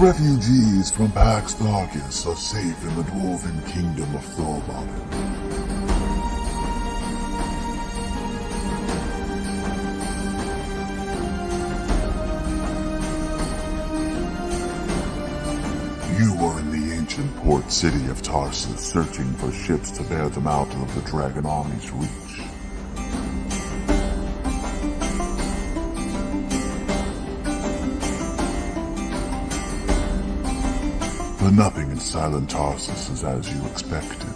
refugees from Pax Darkus are safe in the dwarven kingdom of Thorbodden. You are in the ancient port city of Tarsus, searching for ships to bear them out of the Dragon Army's reach. But nothing in silent Tarsus is as you expected.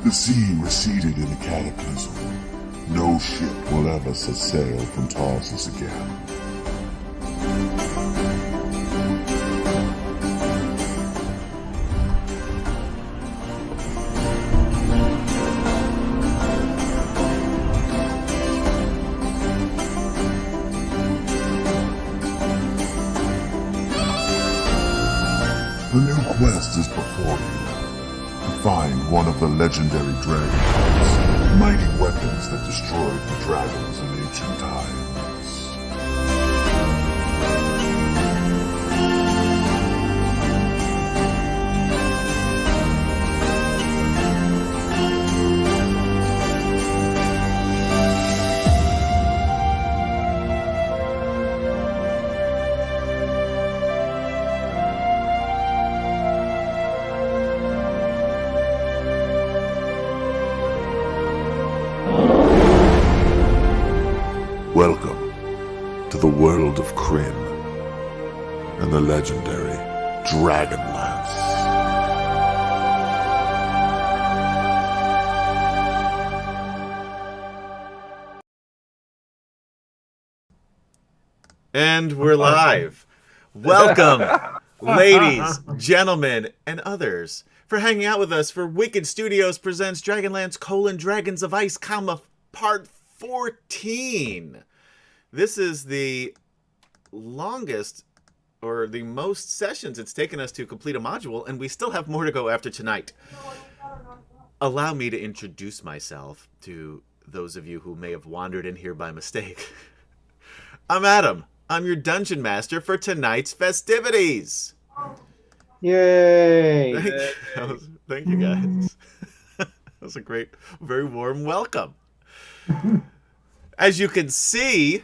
The sea receded in a cataclysm. No ship will ever set sail from Tarsus again. The new quest is before you. To find one of the legendary DragonLance, mighty weapons that destroyed the dragons in ancient times. Welcome to the world of Kryn and the legendary DragonLance. And we're live. Welcome, ladies, gentlemen, and others, for hanging out with us for Wicked Studios presents DragonLance: Dragons of Ice, Part 14. This is the longest or the most sessions it's taken us to complete a module, and we still have more to go after tonight. Allow me to introduce myself to those of you who may have wandered in here by mistake. I'm Adam. I'm your dungeon master for tonight's festivities. Yay! Thank you, guys. That was a great, very warm welcome. As you can see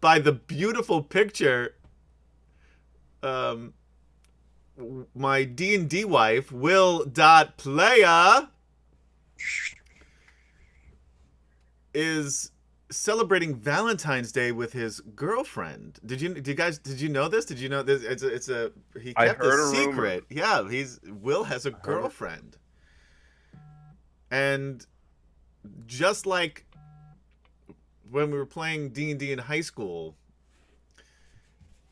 by the beautiful picture, my D&D wife, Will.Playa, is celebrating Valentine's Day with his girlfriend. Did you know this? Did you know this? He kept a secret. Yeah, Will has a girlfriend. And just like when we were playing D&D in high school,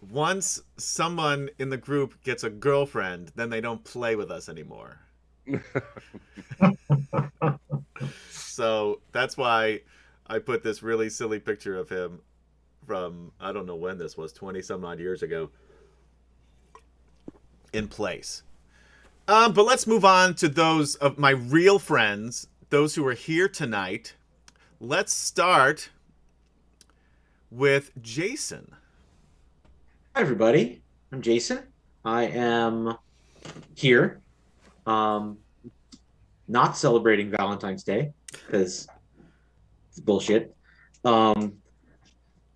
once someone in the group gets a girlfriend, then they don't play with us anymore. So that's why I put this really silly picture of him from, I don't know when this was, 20 some odd years ago, in place. But let's move on to those of my real friends, those who are here tonight. Let's start with Jason. Hi, everybody. I'm Jason. I am here, not celebrating Valentine's Day because it's bullshit. Yeah,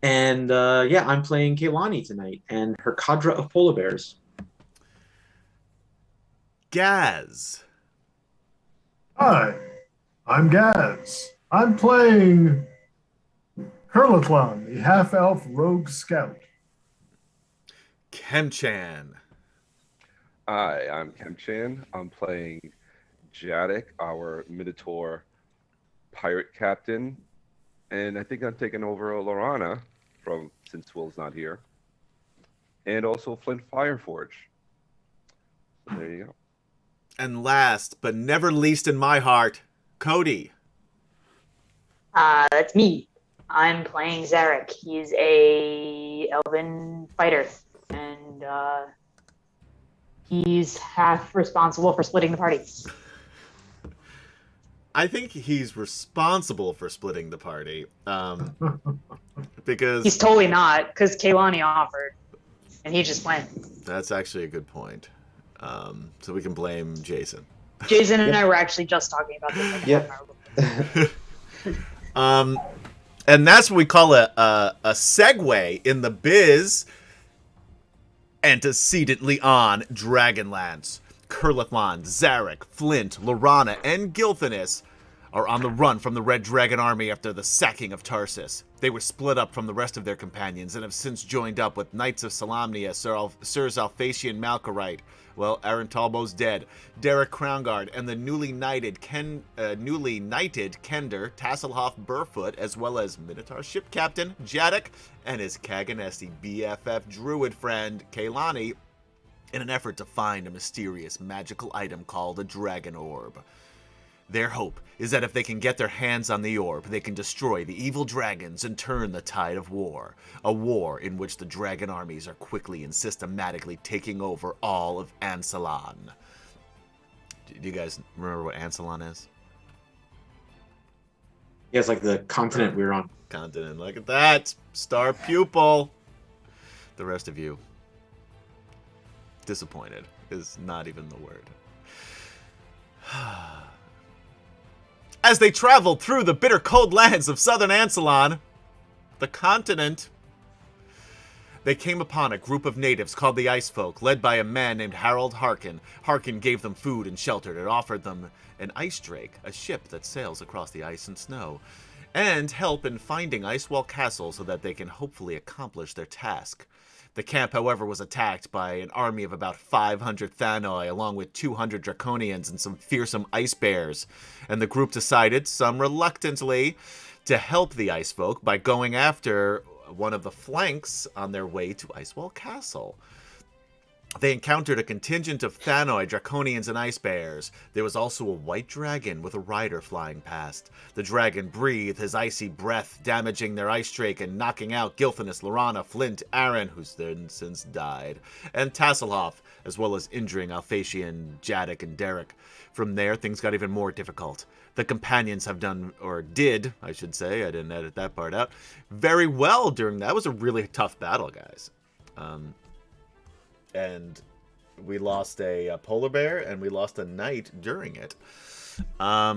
I'm playing Kehlani tonight and her cadre of polar bears. Gaz. Hi, I'm Gaz. I'm playing Hurlatlan, the half-elf rogue scout. Kemchan. Hi, I'm Kemchan. I'm playing Jadek, our Minotaur pirate captain. And I think I'm taking over Lorana since Will's not here. And also Flint Fireforge. So there you go. And last, but never least in my heart, Cody. That's me. I'm playing Zarek. He's a elven fighter, and he's half responsible for splitting the party. I think he's responsible for splitting the party, because he's totally not, because Kehlani offered, and he just went. That's actually a good point. So we can blame Jason. Jason and I were actually just talking about this. Like Yep. And that's what we call a segue in the biz. Antecedently on Dragonlance, Kurlithlan, Zarek, Flint, Lorana, and Gilthanis are on the run from the Red Dragon army after the sacking of Tarsus. They were split up from the rest of their companions and have since joined up with Knights of Salamnia, Sirs Alphasian Malkarite. Well, Aaron Talbo's dead. Derek Crownguard and the newly knighted Kender Tasselhoff Burfoot, as well as Minotaur ship captain Jadek and his Kaganesti BFF druid friend Kaylani, in an effort to find a mysterious magical item called a Dragon Orb. Their hope is that if they can get their hands on the orb, they can destroy the evil dragons and turn the tide of war. A war in which the dragon armies are quickly and systematically taking over all of Ansalon. Do you guys remember what Ansalon is? Yeah, it's like the continent we were on. Continent. Look at that. Star pupil. The rest of you. Disappointed is not even the word. As they traveled through the bitter cold lands of southern Ansalon, the continent, they came upon a group of natives called the Ice Folk, led by a man named Harold Harkin. Harkin gave them food and shelter and offered them an ice drake, a ship that sails across the ice and snow, and help in finding Icewall Castle so that they can hopefully accomplish their task. The camp, however, was attacked by an army of about 500 Thanoi, along with 200 Draconians and some fearsome ice bears. And the group decided, some reluctantly, to help the Ice Folk by going after one of the flanks on their way to Icewall Castle. They encountered a contingent of Thanoi, Draconians, and ice bears. There was also a white dragon with a rider flying past. The dragon breathed his icy breath, damaging their ice drake and knocking out Gilthanis, Lorana, Flint, Aaron, who's then since died, and Tasselhoff, as well as injuring Alphasian, Jadek, and Derek. From there, things got even more difficult. The companions have done, or did, I should say, I didn't edit that part out, very well during that. That was a really tough battle, guys. And we lost a polar bear, and we lost a knight during it. Blah,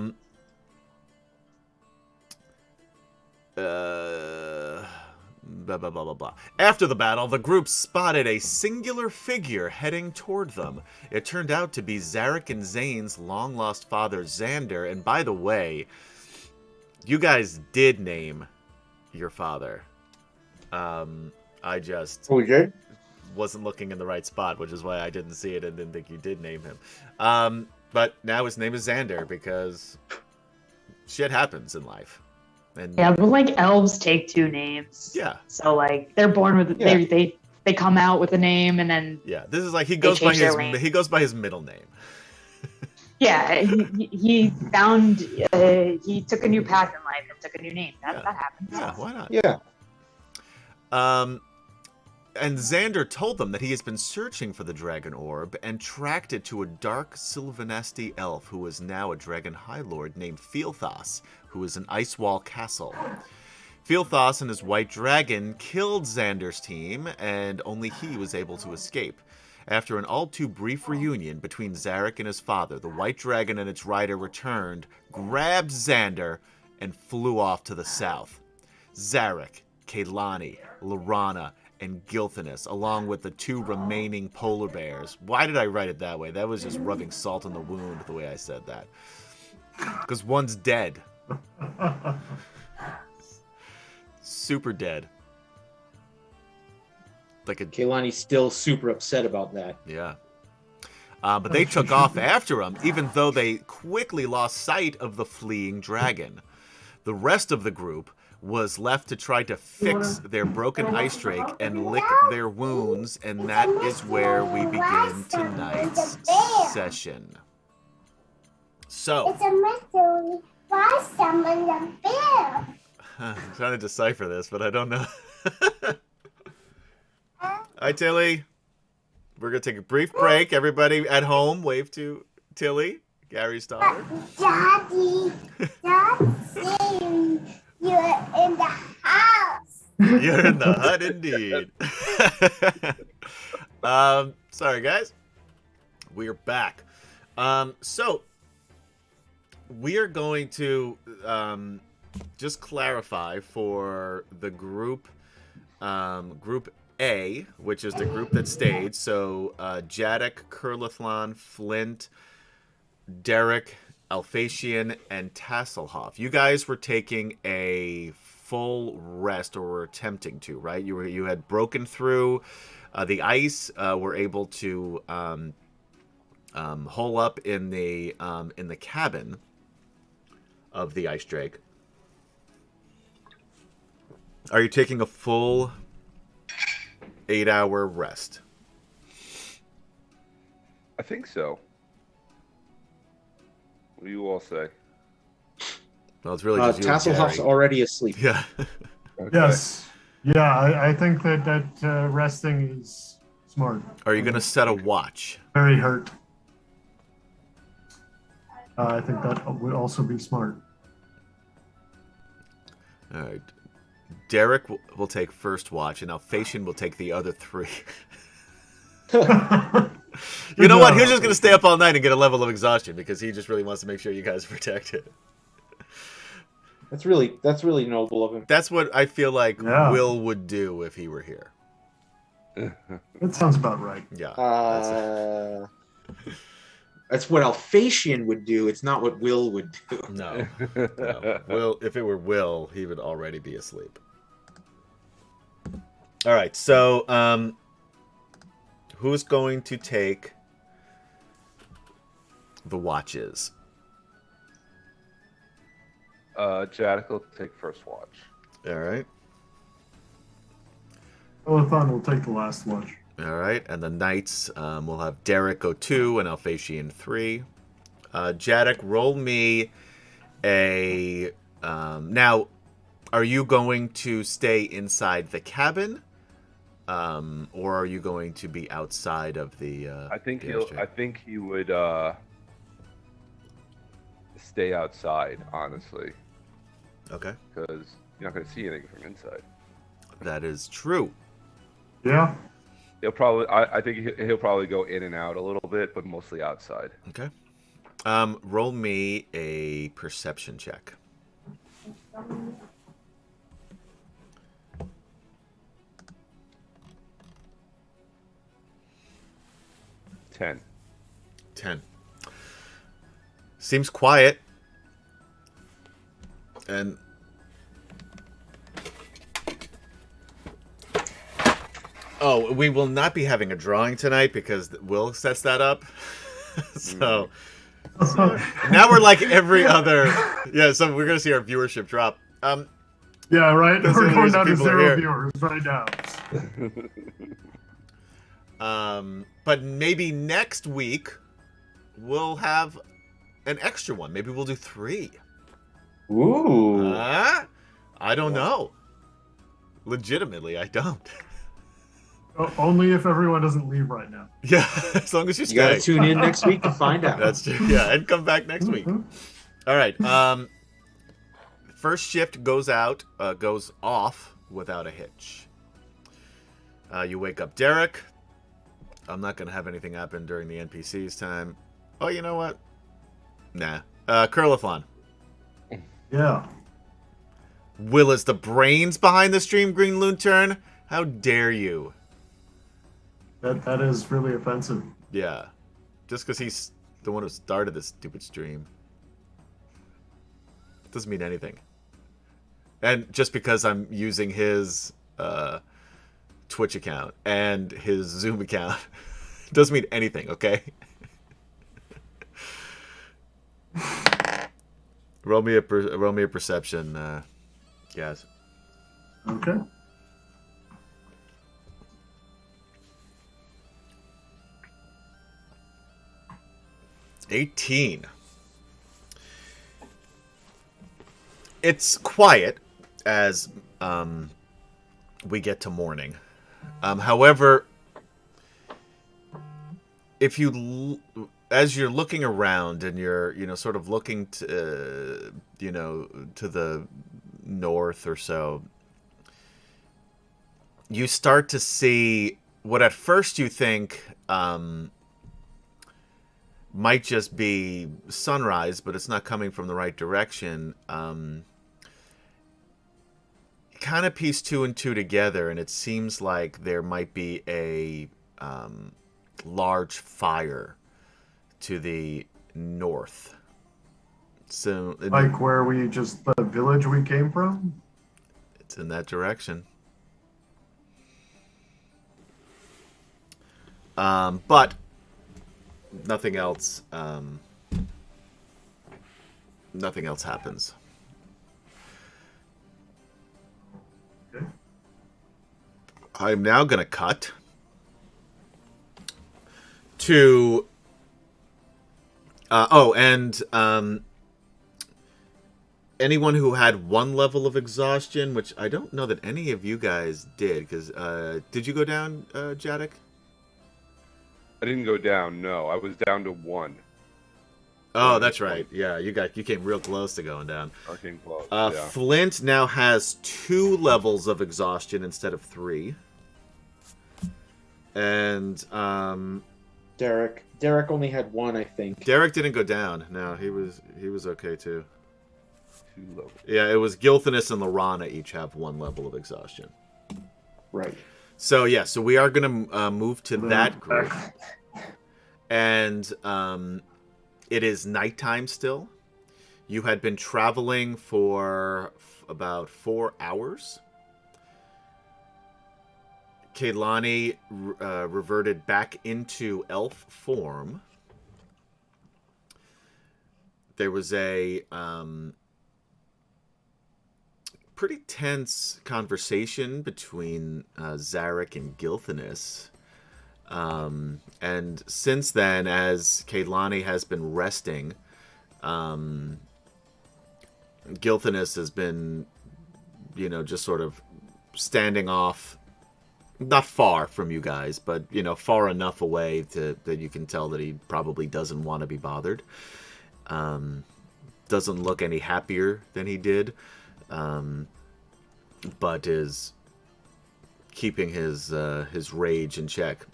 blah, blah, blah, blah. After the battle, the group spotted a singular figure heading toward them. It turned out to be Zarek and Zane's long-lost father, Xander. And by the way, you guys did name your father. I just... Okay. wasn't looking in the right spot, which is why I didn't see it and didn't think you did name him. But now his name is Xander because shit happens in life. And Yeah, but like elves take two names. yeah, So like they're born with they come out with a name and then yeah. This is like he goes by his middle name. yeah he found he took a new path in life and took a new name. That happens. Yeah, why not? Yeah. And Xander told them that he has been searching for the Dragon Orb and tracked it to a dark Sylvanesti elf who is now a Dragon High Lord named Fealthas, who is in Icewall Castle. Fealthas and his white dragon killed Xander's team, and only he was able to escape. After an all-too-brief reunion between Zarek and his father, the white dragon and its rider returned, grabbed Xander, and flew off to the south. Zarek, Kaylani, Lorana, and Gilthanis, along with the two remaining polar bears. Why did I write it that way? That was just rubbing salt in the wound, the way I said that. Because one's dead. Super dead. Like a... Kaylani's still super upset about that. Yeah. But they took off after him, even though they quickly lost sight of the fleeing dragon. The rest of the group was left to try to fix their broken ice drake and lick their wounds, and that is where we begin tonight's session. So, It's a mystery. Why summon the bear? I'm trying to decipher this, but I don't know. Hi, Tilly. We're going to take a brief break. Everybody at home, wave to Tilly, Gary's daughter. Daddy, Daddy, you're in the house. You're in the hut indeed. Sorry, guys. We are back. So we are going to just clarify for the group, Group A, which is the group that stayed. So Jadek, Kurlathlon, Flint, Derek, Alphatian, and Tasselhoff. You guys were taking a full rest, or were attempting to, right? You had broken through the ice, were able to hole up in the cabin of the ice drake. Are you taking a full 8-hour rest? I think so. What do you all say? Well, it's really just you and Tasselhoff's Gary. already asleep. Yeah. Okay. Yes. Yeah, I think that resting is smart. Are you going to set a watch? Very hurt. I think that would also be smart. All right. Derek will take first watch, and Alphatian will take the other 3. You know what? He's just going to stay up all night and get a level of exhaustion because he just really wants to make sure you guys are protected. That's really noble of him. That's what I feel like Yeah. Will would do if he were here. That sounds about right. Yeah. That's what Alphatian would do. It's not what Will would do. No. Will, if it were Will, he would already be asleep. All right. So, who's going to take the watches? Jadek will take first watch. All right. Olathon will take the last watch. All right. And the knights, we'll have Derek go 2 and Alphatian 3. Jadek, roll me a... now, are you going to stay inside the cabin? Or are you going to be outside of the... I think the he'll. airstrip? I think he would stay outside, honestly, Okay. because you're not going to see anything from inside. That is true. Yeah. He'll probably. I think he'll probably go in and out a little bit, but mostly outside. Okay. Roll me a perception check. Ten. 10. Seems quiet. And oh, we will not be having a drawing tonight because Will sets that up. So now we're like every other. Yeah, so we're gonna see our viewership drop. Yeah, right. That's We're the going reason down to people are 0 here. viewers right now. But maybe next week we'll have an extra one. Maybe we'll do 3. Ooh. I don't know. Legitimately, I don't. Only if everyone doesn't leave right now. Yeah, as long as you You gotta stay. tune in next week to find out. That's true. Yeah, and come back next week. Mhm. All right. First shift goes off without a hitch. You wake up Derek. I'm not gonna have anything happen during the NPC's time. Oh, you know what? Nah. Kurlathlon. Yeah. Will is the brains behind the stream Green Loon turn. How dare you? That is really offensive. Yeah. Just because he's the one who started this stupid stream. Doesn't mean anything. And just because I'm using his Twitch account and his Zoom account doesn't mean anything, okay? roll me a perception, guys. Okay. It's 18. It's quiet as we get to morning. However, if you as you're looking around and you're sort of looking to to the north or so, you start to see what at first you think might just be sunrise, but it's not coming from the right direction. Kind of piece two and two together, and it seems like there might be a large fire to the north. So, Like where we just, the village we came from? it's in that direction. But nothing else. Nothing else happens. Okay. I'm now going to cut to. Anyone who had one level of exhaustion, which I don't know that any of you guys did, because did you go down, Jadek? I didn't go down. No, I was down to 1. Oh, that's right. Yeah, you came real close to going down. I came close. Yeah. Flint now has 2 levels of exhaustion instead of 3. And Derek only had 1, I think. Derek didn't go down. No, he was okay too. 2 levels. Yeah, it was Gilthanus and Lorana each have 1 level of exhaustion. Right. So yeah, so we are gonna move to that group, and it is nighttime still. You had been traveling for about 4 hours. Kaylani reverted back into elf form. There was a pretty tense conversation between Zarek and Gilthanus. And since then, as Kaylani has been resting, Gilthanus has been, just sort of standing off, not far from you guys, but, far enough away that you can tell that he probably doesn't want to be bothered. Doesn't look any happier than he did. But is keeping his rage in check.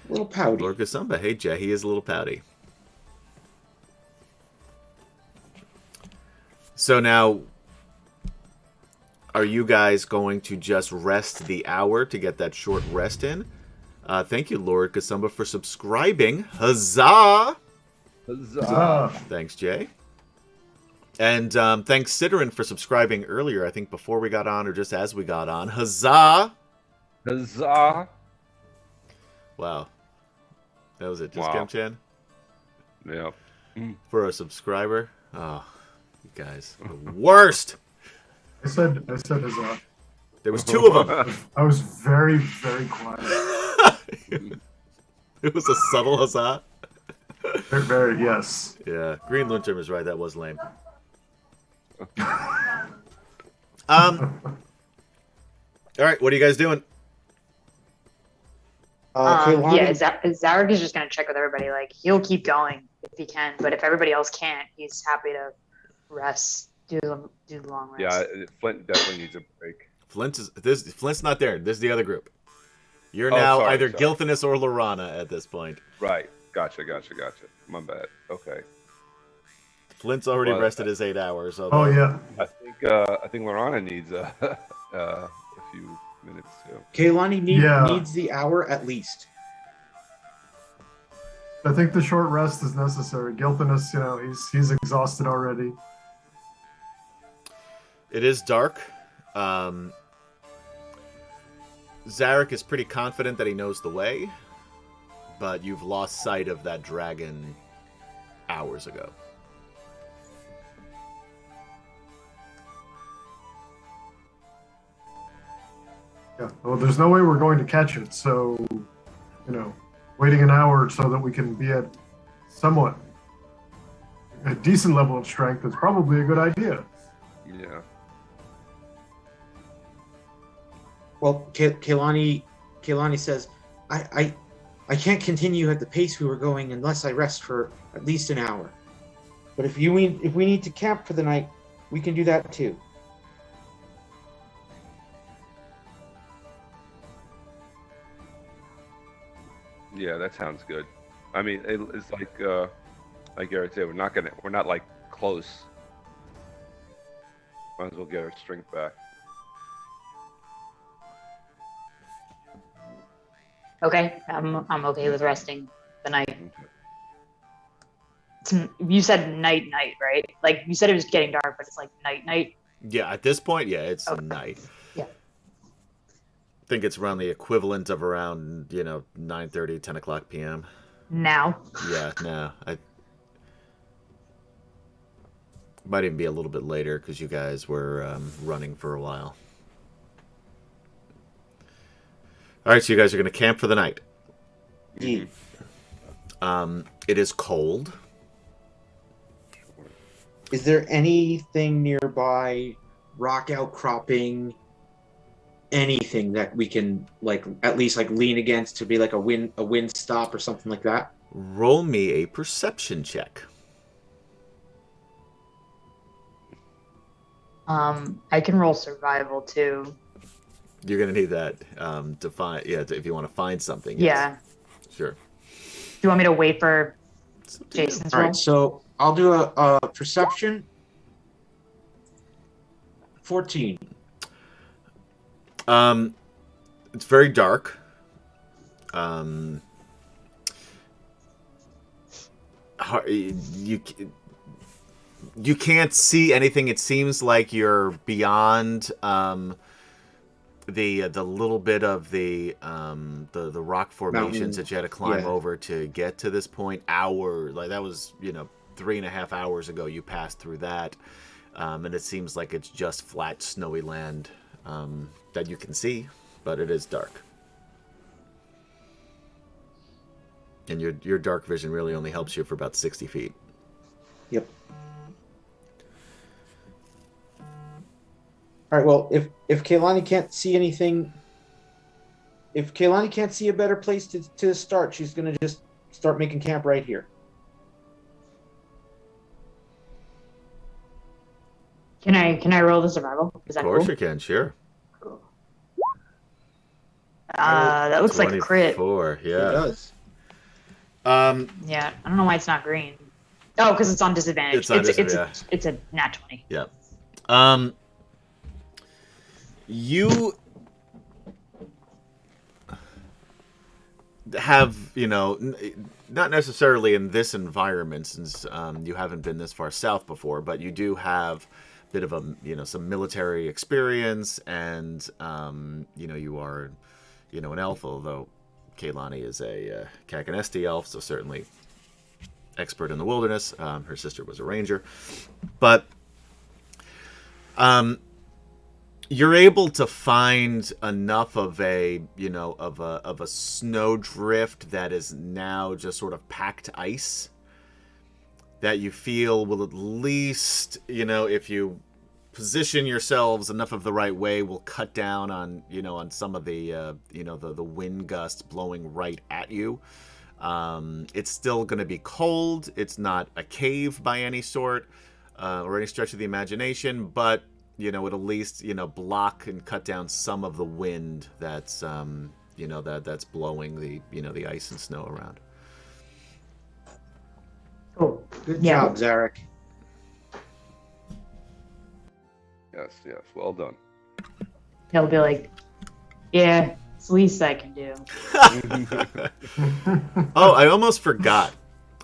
A little pouty. Lord Gasumba, hey Jay, he is a little pouty. So now, are you guys going to just rest the hour to get that short rest in? Thank you, Lord Gasumba, for subscribing. Huzzah! Huzzah! Thanks, Jay. And thanks, Sidorin, for subscribing earlier, I think before we got on or just as we got on. Huzzah! Huzzah! Wow. That was it. Just Wow. Kim-chan? Yeah. For a subscriber? Oh, you guys are the worst! I said huzzah. There was 2 of them. I was very, very quiet. It was a subtle huzzah. Very, very, yes. Yeah, Green Lantern was right. That was lame. All right, what are you guys doing? Kaylani, Zarek is just gonna check with everybody. Like, he'll keep going if he can, but if everybody else can't, he's happy to rest, do the long rest. Yeah, Flint definitely needs a break. Flint's not there. This is the other group. You're Oh, now sorry, either sorry. Gilthanus or Lorana at this point. Right. Gotcha. My bad. Okay. Flint's already Well, rested his 8 hours. So Oh, yeah. I think Lorana needs a few minutes too. Kaylani Yeah. needs the hour at least. I think the short rest is necessary. Gilthanus, he's exhausted already. It is dark. Zarek is pretty confident that he knows the way, but you've lost sight of that dragon hours ago. Yeah. Well, there's no way we're going to catch it, so, waiting an hour so that we can be at somewhat a decent level of strength is probably a good idea. Yeah. Well, Kaylani says, I can't continue at the pace we were going unless I rest for at least an hour. But if we need to camp for the night, we can do that too. Yeah, that sounds good. I mean, it's like Garrett said, we're not like close. Might as well get our strength back. Okay, I'm okay with resting the night. Okay. You said night, right? Like you said it was getting dark, but it's like night. Yeah, at this point, yeah, it's night. Yeah. I think it's around the equivalent of around 9:30, 10 o'clock p.m. Now. Yeah, no, I might even be a little bit later because you guys were running for a while. All right, so you guys are going to camp for the night. Yeah. It is cold. Is there anything nearby, rock outcropping, anything that we can at least lean against to be like a wind stop or something like that? Roll me a perception check. I can roll survival too. You're going to need that to find, if you want to find something. Yes. Yeah. Sure. Do you want me to wait for It's up to you. Jason's All roll? right, so I'll do a perception. 14. It's very dark. You can't see anything. It seems like you're beyond the little bit of the rock formations Mountain. that you had to climb Yeah. over to get to this point. That was 3.5 hours ago. You passed through that, and it seems like it's just flat, snowy land that you can see, but it is dark. And your dark vision really only helps you for about 60 feet. Yep. All right. Well, if Kaylani can't see anything, if Kaylani can't see a better place to start, she's gonna just start making camp right here. Can I roll the survival? Is that Of course cool? you can, sure. That looks like a crit. 24, It yeah. does. Yeah, I don't know why it's not green. Oh, because it's on disadvantage. It's on disadvantage. It's a nat 20. Yeah. You have, not necessarily in this environment, since you haven't been this far south before, but you do have a bit of some military experience, and you are, an elf, although Kaylani is a Kakanesti elf, so certainly expert in the wilderness. Her sister was a ranger, but you're able to find enough of a snowdrift that is now just sort of packed ice that you feel will at least, if you position yourselves enough of the right way, will cut down on, on some of the, the wind gusts blowing right at you. It's still going to be cold. It's not a cave by any sort or any stretch of the imagination, but it'll at least, block and cut down some of the wind that's, that's blowing the, the ice and snow around. Cool. Good Yeah. job, Zarek. Yes, well done. He'll be like, yeah, it's the least I can do. Oh, I almost forgot.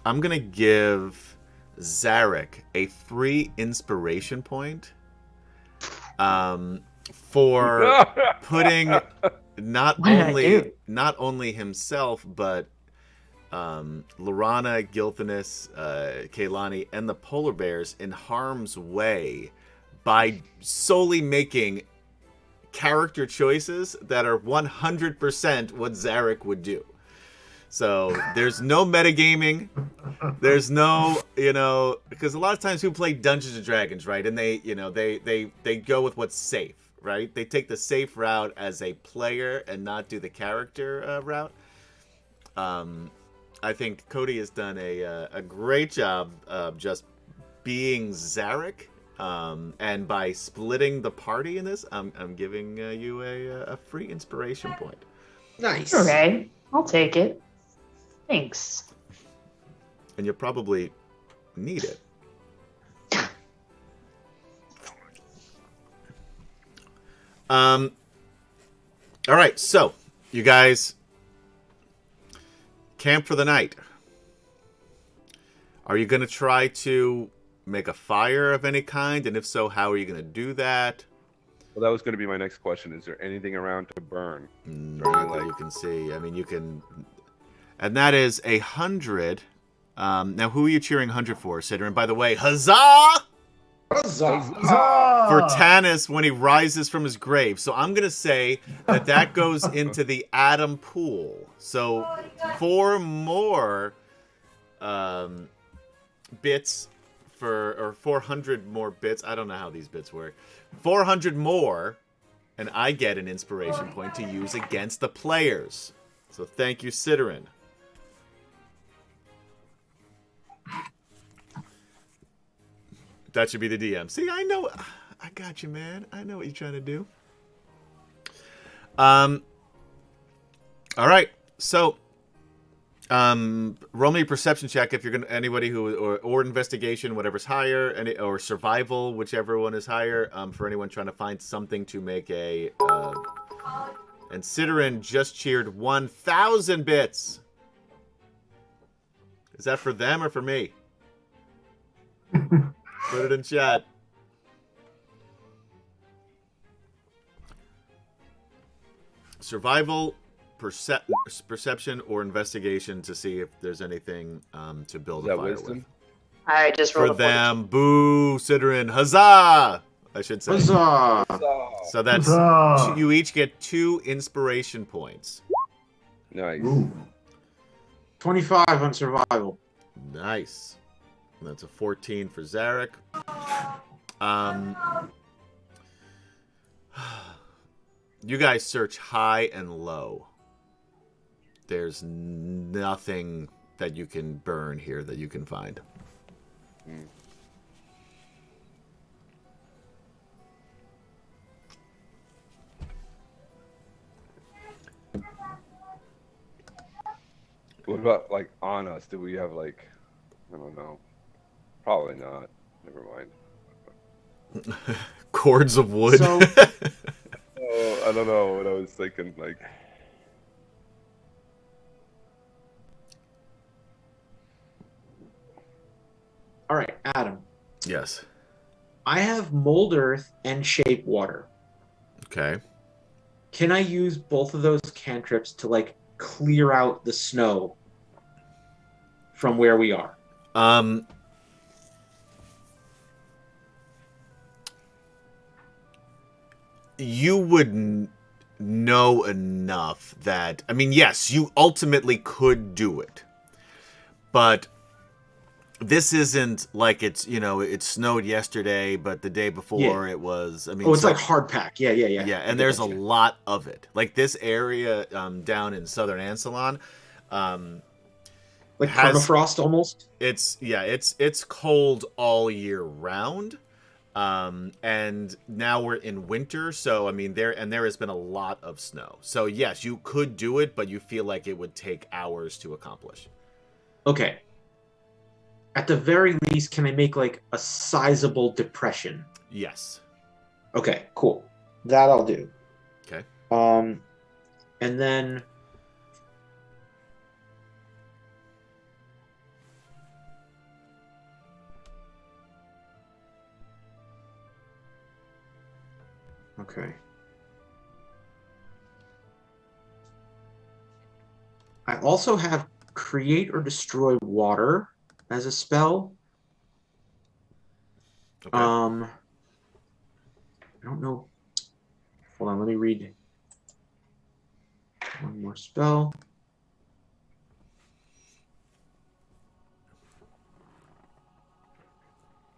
I'm going to give Zarek a free inspiration point for putting not What did I only himself, but Lorana, Gilthanis, Kaylani, and the polar bears in harm's way by solely making character choices that are 100% what Zarek would do. So there's no metagaming. There's no, because a lot of times people play Dungeons and Dragons, right? And they, they go with what's safe, right? They take the safe route as a player and not do the character route. I think Cody has done a great job of just being Zarek. And by splitting the party in this, I'm giving you a free inspiration point. Nice. Okay, I'll take it. Thanks. And you'll probably need it. All right, so you guys camp for the night. Are you going to try to make a fire of any kind? And if so, how are you going to do that? Well, that was going to be my next question. Is there anything around to burn? Not that you can see. I mean, you can... And that is 100. Now, who are you cheering 100 for, Sidra? And by the way, huzzah! For Tanis when he rises from his grave. So I'm going to say that that goes into the Atom pool. So 4 more bits or 400 more bits. I don't know how these bits work. 400 more, and I get an inspiration point to use against the players. So thank you, Sidorin. That should be the DM. See, I know. I got you, man. I know what you're trying to do. All right. So, roll me a perception check if you're gonna anybody who or investigation, whatever's higher, or survival, whichever one is higher. For anyone trying to find something to make a. And Sidorin just cheered 1,000 bits. Is that for them or for me? Put it in chat. Survival, perception, or investigation to see if there's anything to build a fire with. I just rolled for them. Boo, Sidorin. Huzzah! I should say. Huzzah! So that's Huzzah! you each get 2 inspiration points. Nice. Ooh. 25 on survival. Nice. That's a 14 for Zarek. You guys search high and low. There's nothing that you can burn here that you can find. What about, like, on us? Do we have, like, I don't know. Probably not. Never mind. Cords of wood. So, Oh, I don't know what I was thinking. Like, all right, Adam. Yes. I have mold earth and shape water. Okay. Can I use both of those cantrips to like clear out the snow from where we are? You would know enough that, I mean, yes, you ultimately could do it, but this isn't like it's, you know, it snowed yesterday, but the day before it was, I mean, Oh, it's like hard pack. Yeah. yeah, and there's a lot of it. Like this area down in southern Ansalon, like permafrost almost. It's cold all year round. And now we're in winter, so I mean there has been a lot of snow. So yes, you could do it, but you feel like it would take hours to accomplish. Okay. At the very least, can I make like a sizable depression? Yes. Okay, cool. That I'll do. Okay. And then okay. I also have create or destroy water as a spell. Okay. I don't know. Hold on, let me read one more spell.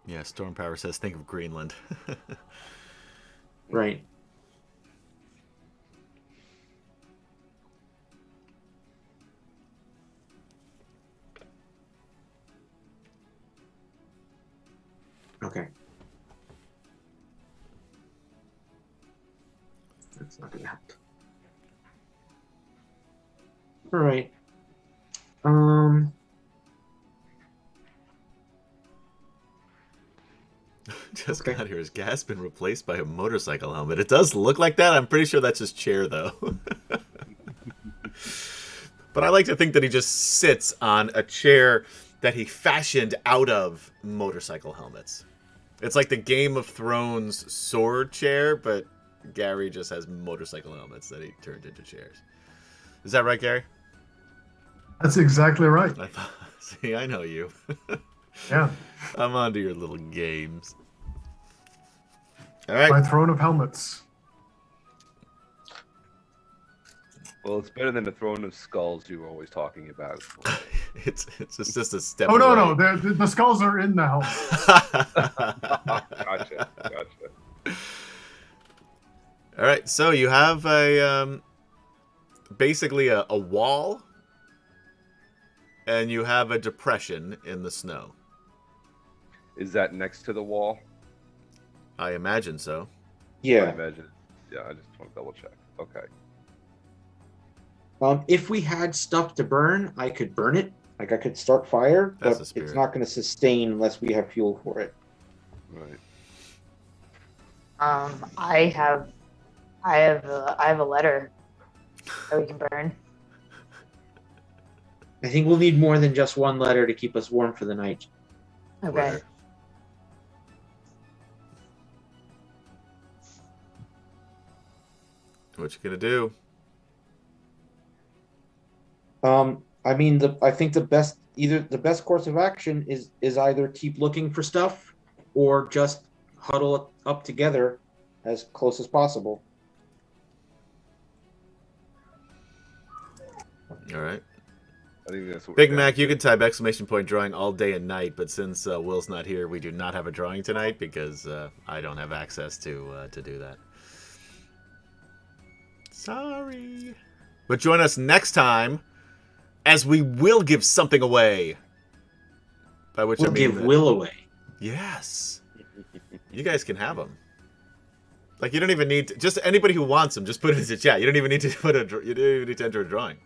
Yeah, Storm Power says think of Greenland. Right. Okay. That's not gonna help. All right. Just Okay. got here. His gas been replaced by a motorcycle helmet. It does look like that. I'm pretty sure that's his chair, though. But I like to think that he just sits on a chair that he fashioned out of motorcycle helmets. It's like the Game of Thrones sword chair, but Gary just has motorcycle helmets that he turned into chairs. Is that right, Gary? That's exactly right. I thought, see, I know you. Yeah. I'm onto your little games. All right. My throne of helmets. Well, it's better than the throne of skulls you were always talking about. It's just a step. Oh, no, away. no. The skulls are in the helmet. Gotcha. All right, so you have a basically a wall, and you have a depression in the snow. Is that next to the wall? I imagine so. I Yeah. imagine. Yeah, I just want to double check. Okay. If we had stuff to burn, I could burn it. Like I could start fire, That's the but spirit. it's not going to sustain unless we have fuel for it. Right. I have a letter that we can burn. I think we'll need more than just one letter to keep us warm for the night. Okay. Where- What you gonna do? I mean, I think the best course of action is either keep looking for stuff or just huddle up together as close as possible. All right. I think that's what Big we're Mac, doing. you can type exclamation point drawing all day and night, but since Will's not here, we do not have a drawing tonight because I don't have access to do that. Sorry. But join us next time, as we will give something away. By which We'll I mean give that- Will away. Yes. You guys can have them. Like you don't even need to, just anybody who wants them, just put it into chat. You don't even need to you don't even need to enter a drawing.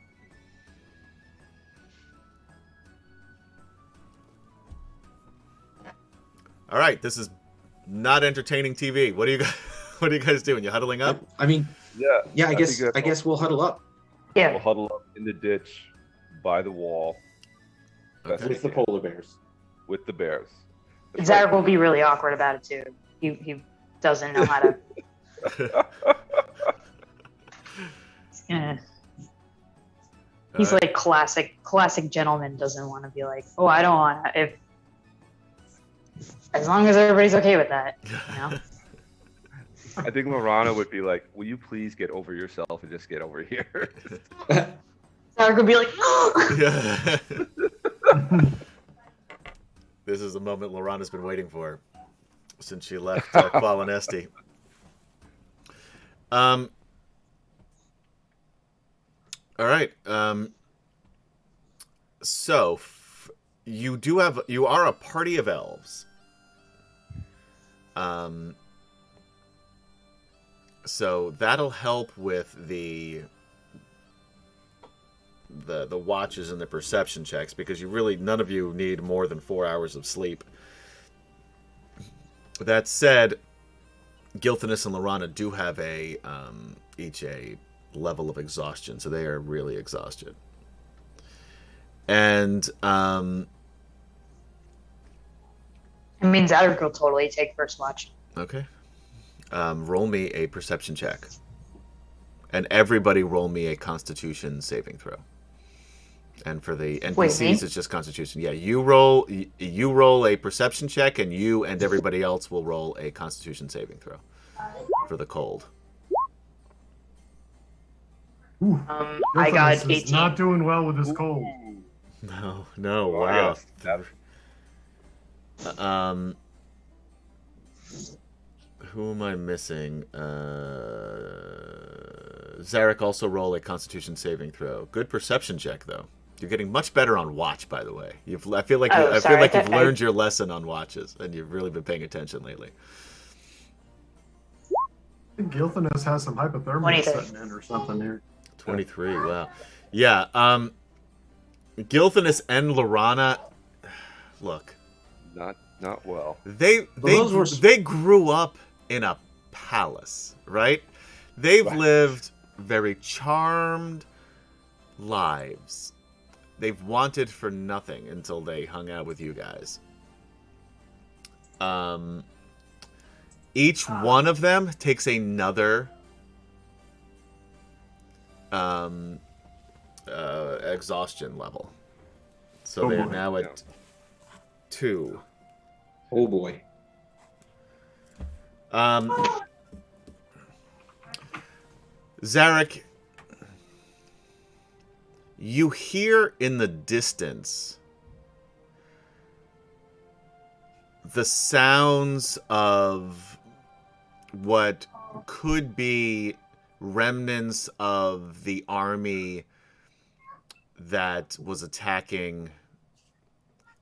All right, this is not entertaining TV. What are you guys doing? You huddling up? I mean, Yeah. I guess think that's we'll huddle up We'll Yeah. huddle up in the ditch by the wall. Best Okay. we with the can, polar bears. with the bears. That's Zarek right. will be really awkward about it too. He doesn't know how to. Yeah. He's All right. like classic gentleman. Doesn't want to be like, oh, I don't want to. If as long as everybody's okay with that, you know. I think Lorana would be like, "Will you please get over yourself and just get over here?" Zarek would be like, no. Yeah. This is the moment Lorana's been waiting for since she left Qualinesti. All right. So you are a party of elves. So that'll help with the watches and the perception checks because none of you need more than 4 hours of sleep. That said, Gilthanus and Lorana do have each a level of exhaustion, so they are really exhausted. And I mean, Zarek will totally take first watch. okay, roll me a perception check, and everybody roll me a Constitution saving throw. And for the NPCs, me? it's just Constitution. Yeah, you roll a perception check, and you and everybody else will roll a Constitution saving throw for the cold. Ooh, I got Gilthanus is 18. not doing well with this cold. No, Oh, wow. yes. Who am I missing? Zarek also roll a Constitution saving throw. Good perception check though. You're getting much better on watch, by the way. I feel like Oh, you've sorry, you've learned your lesson on watches, and you've really been paying attention lately. I think Gilthanus has some hypothermia 23. setting in or something here. 23. Wow. Yeah. Gilthanas and Lorana, look, Not well. they grew up in a palace, right? They've Right. lived very charmed lives. They've wanted for nothing until they hung out with you guys. Each one of them takes another exhaustion level. So Oh they're boy. now at 2. Oh boy. Zarek, you hear in the distance the sounds of what could be remnants of the army that was attacking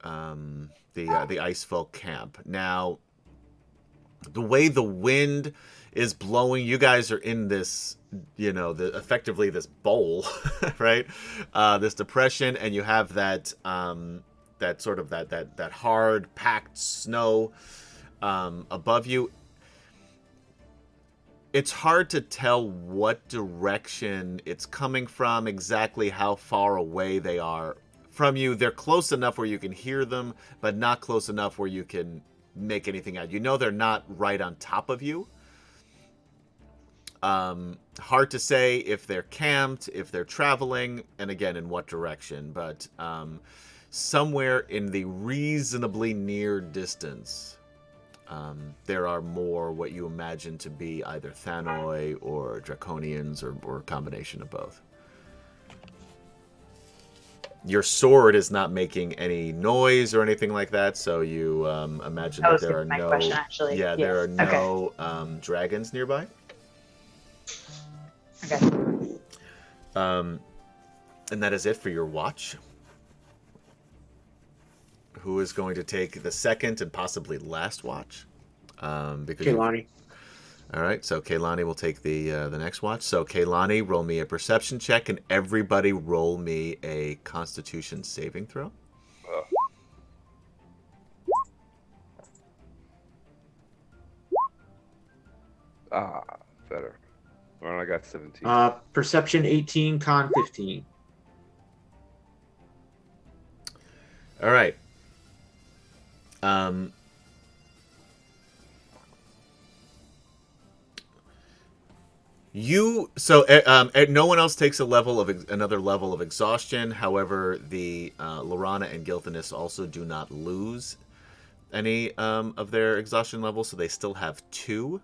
the Ice Folk camp. Now, the way the wind is blowing, you guys are in this, effectively this bowl, right? This depression, and you have that that hard packed snow above you. It's hard to tell what direction it's coming from, exactly how far away they are from you. They're close enough where you can hear them, but not close enough where you can make anything out. You know they're not right on top of you. Hard to say if they're camped, if they're traveling, and again, in what direction. But somewhere in the reasonably near distance, there are more what you imagine to be either Thanoi or Draconians or a combination of both. Your sword is not making any noise or anything like that, so you imagine That that was there are my no question, actually. there are Yes. no dragons nearby. Okay. And that is it for your watch. Who is going to take the second and possibly last watch? Because Kehlani. all right, so Kehlani will take the next watch. So Kehlani, roll me a perception check, and everybody roll me a Constitution saving throw. Better. Well, I got 17. Perception 18, con 15. All right. No one else takes another level of exhaustion. However, the Lorana and Gilthanas also do not lose any of their exhaustion levels, so they still have 2.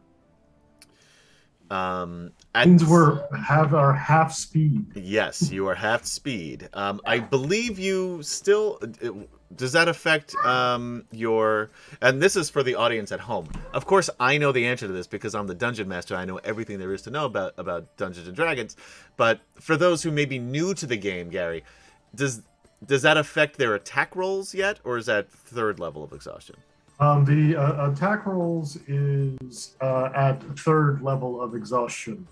Means have our half speed. Yes, you are half speed. I believe you still. Does that affect your? And this is for the audience at home. Of course, I know the answer to this because I'm the dungeon master. I know everything there is to know about Dungeons and Dragons. But for those who may be new to the game, Gary, does that affect their attack rolls yet, or is that 3rd level of exhaustion? The attack rolls is at 3rd level of exhaustion.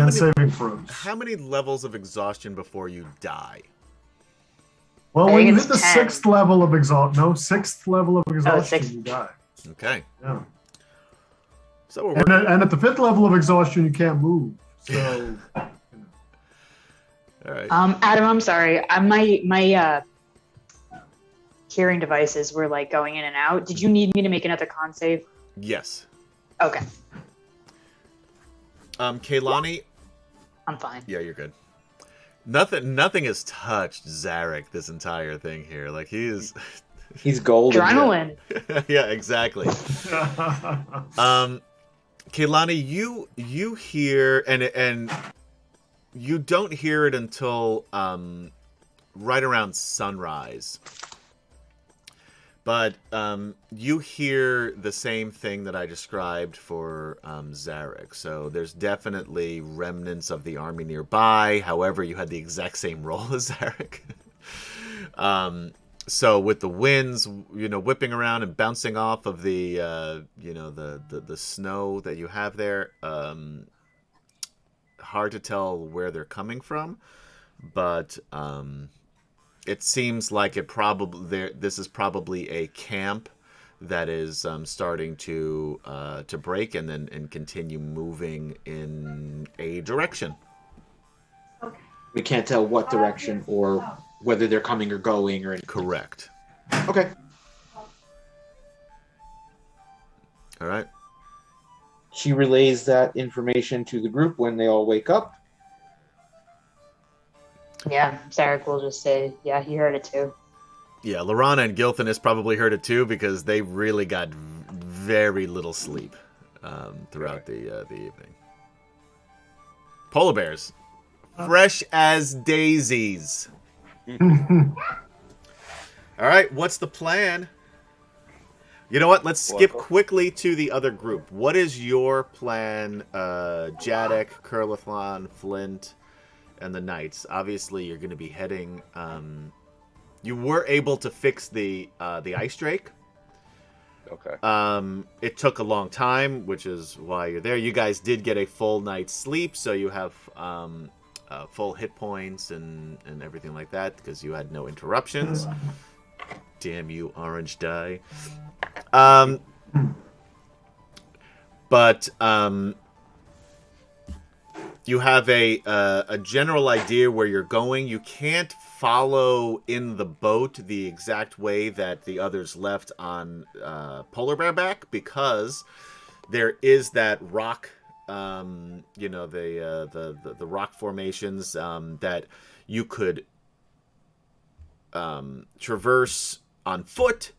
Saving throws. How many levels of exhaustion before you die? Well, I when think you it's hit the 10. 6th level of exhaustion, 6th level of exhaustion, 6th. you die. Okay. Yeah. So we're working. And at the 5th level of exhaustion, you can't move. So. All right. Adam, I'm sorry. My hearing devices were like going in and out. Did you need me to make another con save? Yes. Okay, Kehlani. I'm fine. Yeah, you're good. Nothing has touched Zarek this entire thing here. Like he's golden. Adrenaline. yeah, exactly. Kehlani, you hear and you don't hear it until right around sunrise. But you hear the same thing that I described for Zarek. So there's definitely remnants of the army nearby. However, you had the exact same roll as Zarek. So with the winds, whipping around and bouncing off of the, the snow that you have there, hard to tell where they're coming from. But it seems like this is probably a camp that is starting to break and continue moving in a direction. We can't tell what direction or whether they're coming or going or anything. Correct. Okay. All right. She relays that information to the group when they all wake up. Yeah, Zarek will just say, yeah, he heard it too. Yeah, Lorana and Gilthanis probably heard it too because they really got very little sleep throughout the evening. Polar bears, fresh as daisies. All right, what's the plan? You know what? Let's skip quickly to the other group. What is your plan, Jadek, Curlithlon, Flint, and the Knights? Obviously, you're going to be heading... you were able to fix the ice drake. Okay. It took a long time, which is why you're there. You guys did get a full night's sleep, so you have full hit points and everything like that because you had no interruptions. Damn you, orange dye. But you have a general idea where you're going. You can't follow in the boat the exact way that the others left on Polar Bear Back because there is that rock, the rock formations that you could traverse on foot,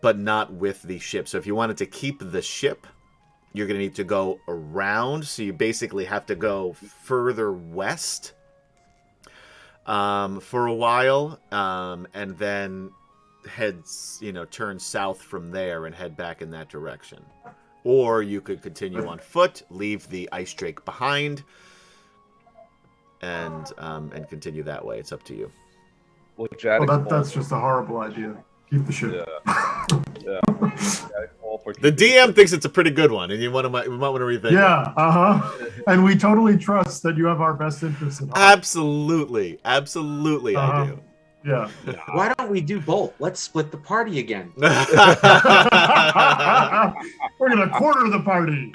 but not with the ship. So if you wanted to keep the ship, you're going to need to go around. So you basically have to go further west for a while, and then turn south from there and head back in that direction. Or you could continue on foot, leave the ice drake behind, and continue that way. It's up to you. Well, that's just a horrible idea. Keep the ship. Yeah. The DM thinks it's a pretty good one, and we might want to rethink it. Yeah, And we totally trust that you have our best interests at heart. Absolutely, I do. Yeah. Why don't we do both? Let's split the party again. We're gonna quarter the party.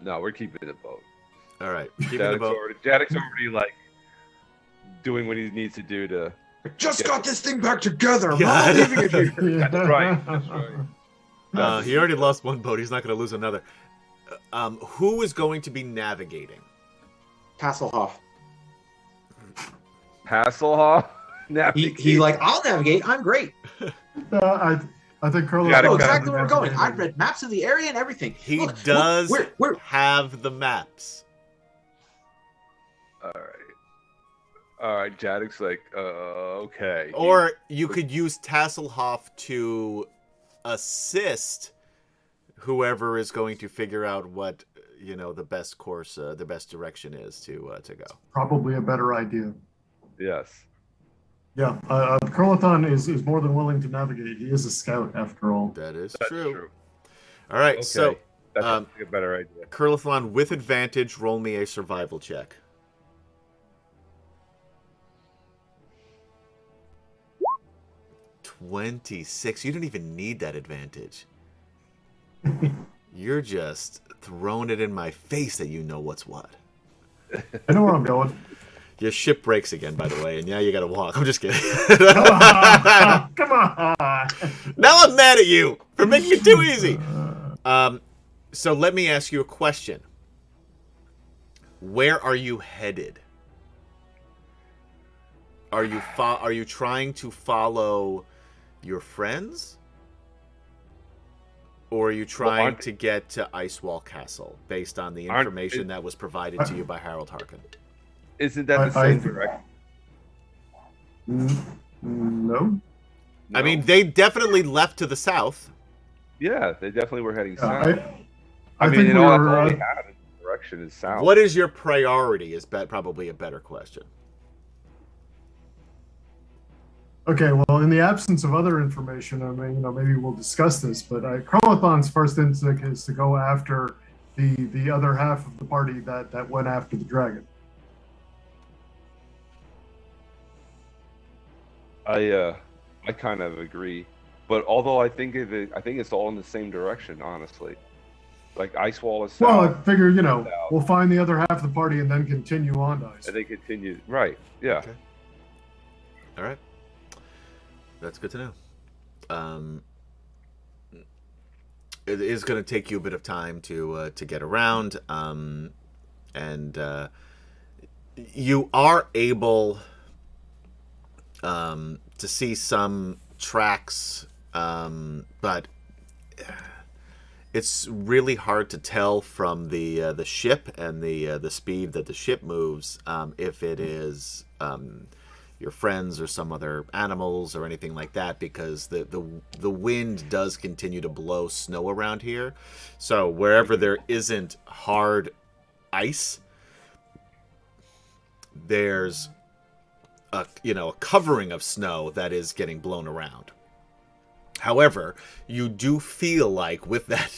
No, we're keeping it both. All right. Jadek's already like doing what he needs to do to. I just got this thing back together. I'm Yeah. not leaving it here. That's right. He already lost one boat. He's not going to lose another. Who is going to be navigating? Hasselhoff. Hasselhoff? He like, I'll navigate. I'm great. I think Curly. I know exactly where we're going. I've read maps of the area and everything. He Look, does we're have the maps. All right, Jadek's like, okay. Or you could use Tasselhoff to assist whoever is going to figure out what the best course, the best direction is to go. Probably a better idea. Yes. Yeah, Curlathon is more than willing to navigate. He is a scout, after all. That's true. true. All right, Okay. so That's a better idea. Curlathon with advantage, roll me a survival check. 26. You don't even need that advantage. You're just throwing it in my face that you know what's what. I know where I'm going. Your ship breaks again, by the way, and now you gotta walk. I'm just kidding. Come on. Now I'm mad at you for making it too easy. So let me ask you a question. Where are you headed? Are you trying to follow your friends? Or are you trying to get to Icewall Castle based on the information that was provided to you by Harold Harkin? Isn't that the same direction? No. I mean, they definitely left to the south. Yeah, they definitely were heading south. I mean, think all we're, we had in the direction is south. What is your priority is probably a better question. Okay, well, in the absence of other information, I mean, maybe we'll discuss this, but Curlathon's first instinct is to go after the other half of the party that went after the dragon. I kind of agree, but although I think it's all in the same direction, honestly. Like Ice Wall is south. Well, I figure, south, we'll find the other half of the party and then continue on to Ice. and they continue. Right? Yeah. Okay. All right. That's good to know. It is going to take you a bit of time to get around, and you are able to see some tracks, but it's really hard to tell from the ship and the speed that the ship moves if it is your friends or some other animals or anything like that, because the wind does continue to blow snow around here. So wherever there isn't hard ice, there's a covering of snow that is getting blown around. However, you do feel like with that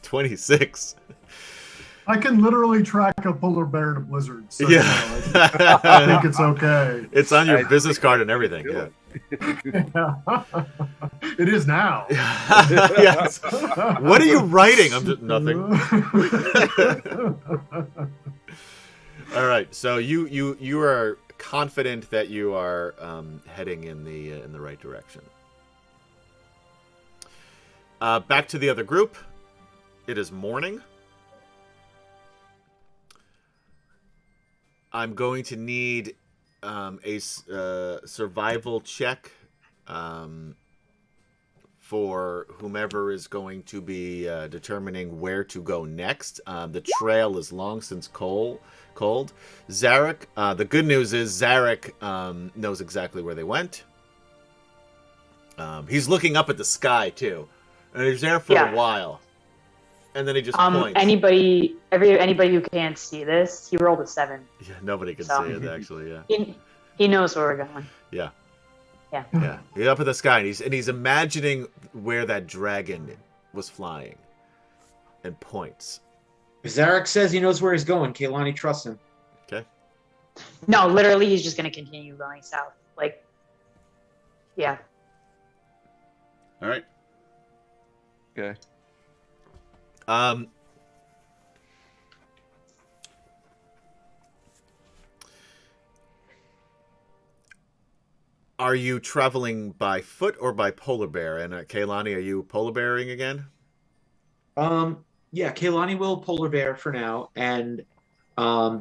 26, I can literally track a polar bear in a blizzard. So, yeah, I think it's okay. It's on your business card and everything. Yeah. It is now. Yes. What are you writing? I'm just nothing. All right. So you are confident that you are heading in the right direction. Back to the other group. It is morning. I'm going to need a survival check for whomever is going to be determining where to go next. The trail is long since cold. Zarek, the good news is Zarek knows exactly where they went. He's looking up at the sky too, and he's there for a while. And then he just points. Anybody who can't see this, he rolled a 7. Yeah, nobody can see it actually. Yeah. He knows where we're going. Yeah. Yeah. Yeah. He's up at the sky, and he's imagining where that dragon was flying, and points. Zarek says he knows where he's going. Kaylani trusts him. Okay. No, literally, he's just gonna continue going south. Like, yeah. All right. Okay. Are you traveling by foot or by polar bear? And Kaylani, are you polar bearing again? Yeah, Kaylani will polar bear for now, and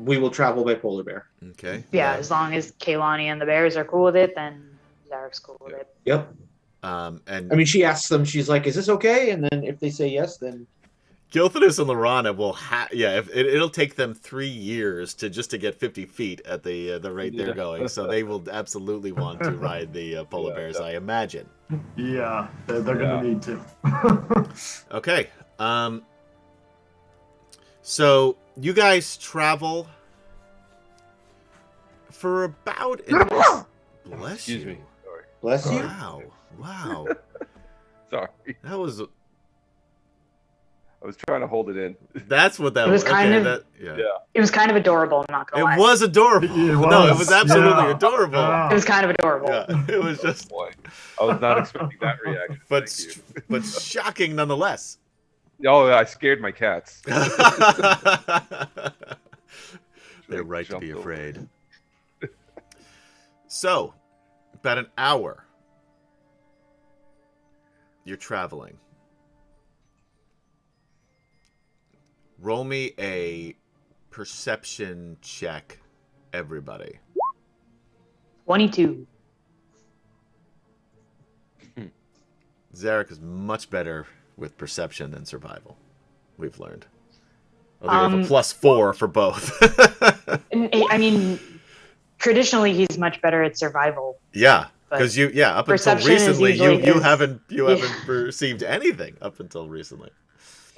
we will travel by polar bear. Okay. Yeah, as long as Kaylani and the bears are cool with it, then Zarek's cool with it. Yep. And I mean, she asks them. She's like, "Is this okay?" And then if they say yes, then Gilthanus and Lorana will it'll take them 3 years to get 50 feet at the rate they're going. So they will absolutely want to ride the polar bears, I imagine. Yeah, they're gonna need to. Okay. So you guys travel for about bless Excuse you. me. Sorry. bless you. Wow. Sorry. That was. I was trying to hold it in. That's what that It was kind of- yeah. It was kind of adorable. I'm not gonna lie. It was adorable. No, it was absolutely adorable. It was kind of adorable. Yeah, it was just. Boy, I was not expecting that reaction. But Thank you. but shocking nonetheless. Oh, I scared my cats. They're right to Jumped be over. afraid. So, about an hour. You're traveling. Roll me a perception check, everybody. 22. Zarek is much better with perception than survival. We've learned. Although you have a +4 for both. I mean, traditionally he's much better at survival. Yeah, because up until perception is recently usually you his- haven't perceived anything up until recently.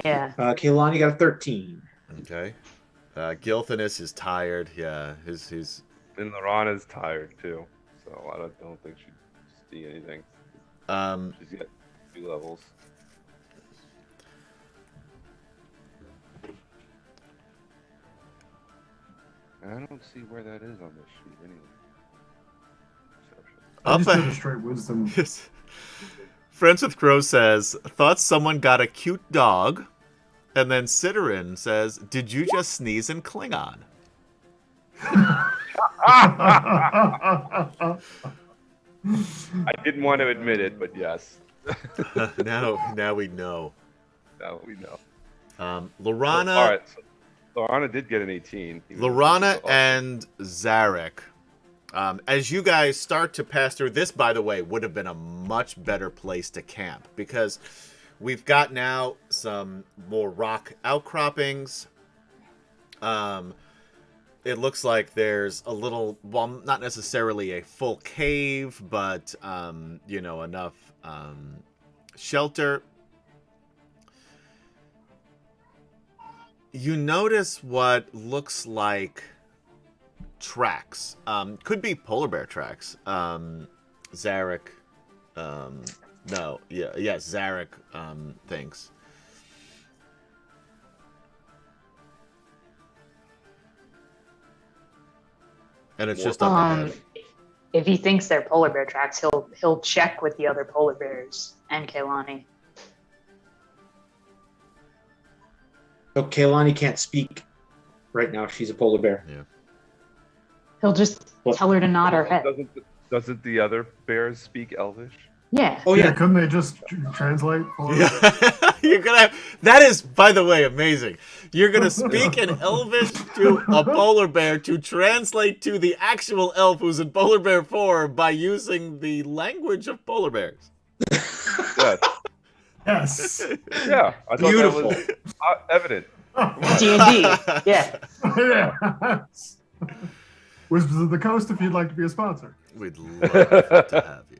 Yeah. Kaylani got a 13. Okay. Gilthanus is tired. Yeah, he's And Lorana's tired too, so I don't think she'd see anything. She's got 2 levels. I don't see where that is on this sheet anyway. I Up just did a a- straight wisdom. Friends with Crow says, thought someone got a cute dog. And then Citterin says, did you just sneeze in Klingon? I didn't want to admit it, but yes. now we know. Now we know. Lorana, All right. So Lorana did get an 18. even though she Lorana was awesome. and Zarek. As you guys start to pass through, this, by the way, would have been a much better place to camp because we've got now some more rock outcroppings. It looks like there's a little, well, not necessarily a full cave, but, enough shelter. You notice what looks like tracks. Could be polar bear tracks. Zarek, Zarek thinks. And it's just up ahead. If he thinks they're polar bear tracks, he'll check with the other polar bears and Kaylani. So Kaylani can't speak right now. She's a polar bear. Yeah. He'll just What? tell her to nod her head. Doesn't the other bears speak Elvish? Yeah. Oh Yeah, yeah. couldn't they just translate? For Yeah. You're gonna have, that is, by the way, amazing. You're gonna speak in Elvish to a polar bear to translate to the actual elf who's in polar bear form by using the language of polar bears. Yes. Yes. Yeah. I thought Beautiful. that was evident. D&D. Yeah. Yeah. Whispers of the Coast if you'd like to be a sponsor. We'd love to have you.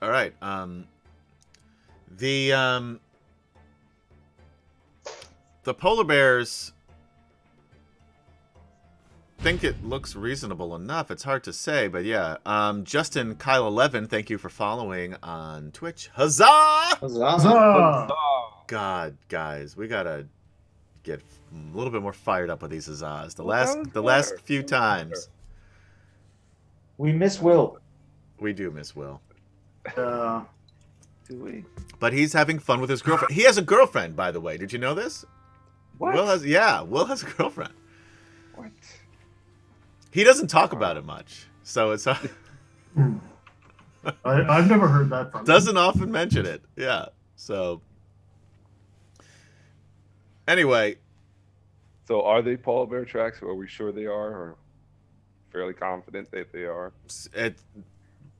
All right. The polar bears think it looks reasonable enough. It's hard to say, but yeah. Justin Kyle 11, thank you for following on Twitch. Huzzah! Huzzah. Huzzah! God, guys, we gotta get a little bit more fired up with these huzzahs. The Well, that was last better. few That was times, We miss Will. we do miss Will. Yeah. Do we? But he's having fun with his girlfriend. He has a girlfriend, by the way. Did you know this? What? Will has a girlfriend. What? He doesn't talk about it much, so it's I've never heard that from him. doesn't often mention it. Yeah. So anyway, So are they polar bear tracks? Are we sure they are? Or fairly confident that they are? at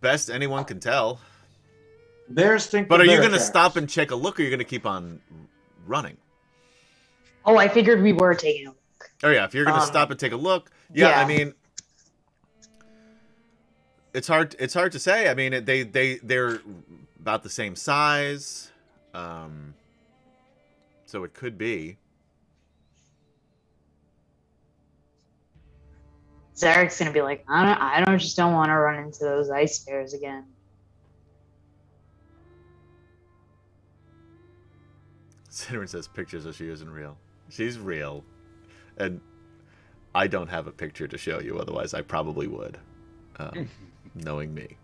best anyone can tell. Bears think. But they're are you bear going to tracks. stop and check a look, or are you going to keep on running? Oh, I figured we were taking a look. Oh yeah, if you're going to stop and take a look, yeah. I Yeah. mean, it's hard to say. I mean, they're about the same size, so it could be. Zarek's gonna be like, I don't just don't want to run into those ice bears again. Cinnamon says pictures of she isn't real. She's real, and I don't have a picture to show you. Otherwise, I probably would, knowing me.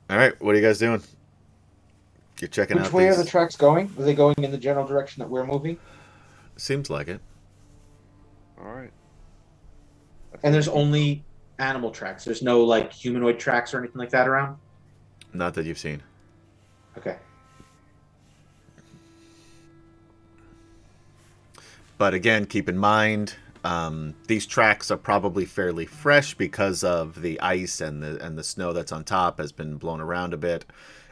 All right, what are you guys doing? You're checking Which out way these. are the tracks going? Are they going in the general direction that we're moving? Seems like it. All right. And there's only animal tracks. There's no like humanoid tracks or anything like that around. Not that you've seen. Okay. But again, keep in mind, these tracks are probably fairly fresh because of the ice and the snow that's on top has been blown around a bit.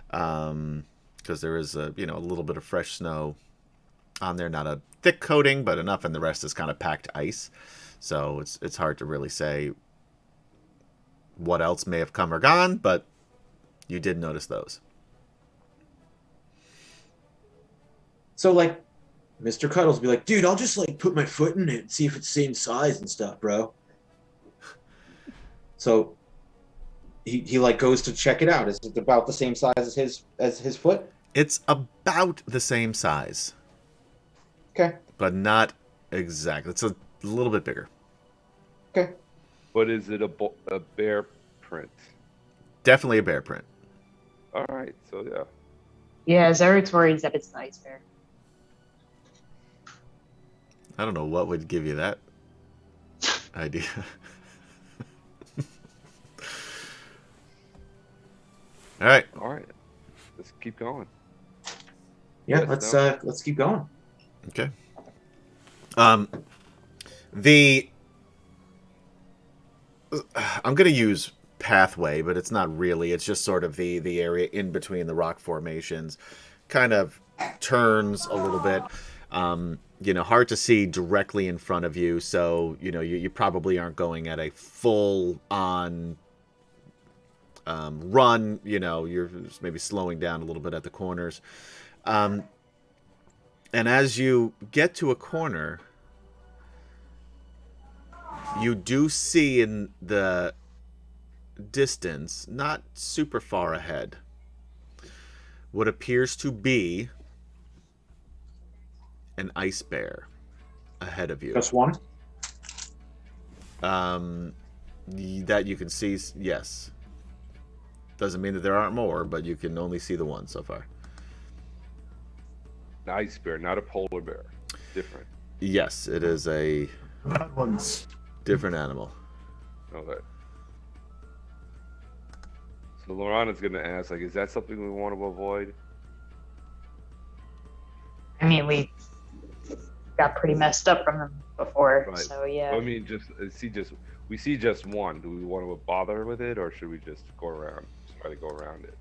Because there is a little bit of fresh snow on there, not a thick coating, but enough, and the rest is kind of packed ice. So it's hard to really say what else may have come or gone, but you did notice those. So like, Mr. Cuddles be like, dude, I'll just like put my foot in it and see if it's the same size and stuff, bro. So he like goes to check it out. Is it about the same size as his foot? It's about the same size, Okay. but not exactly. It's a little bit bigger. Okay. But is it a bear print? Definitely a bear print. All right, so yeah. Yeah, Zarek's worried that it's the ice bear. I don't know what would give you that idea. All right. All right, let's keep going. Yeah, Yes, let's keep going. Okay. I'm gonna use pathway, but it's not really. It's just sort of the area in between the rock formations, kind of turns a little bit. Hard to see directly in front of you, so you probably aren't going at a full on run. You're just maybe slowing down a little bit at the corners. And as you get to a corner, you do see in the distance, not super far ahead, what appears to be an ice bear ahead of you. Just one? That you can see, yes. Doesn't mean that there aren't more, but you can only see the one so far. An ice bear, not a polar bear. Different. Yes, it is a That one's different animal. Okay. So Lorana's gonna ask, like, is that something we want to avoid? I mean, we got pretty messed up from them before, Right. so yeah. I mean, we see just one. Do we want to bother with it, or should we just try to go around it?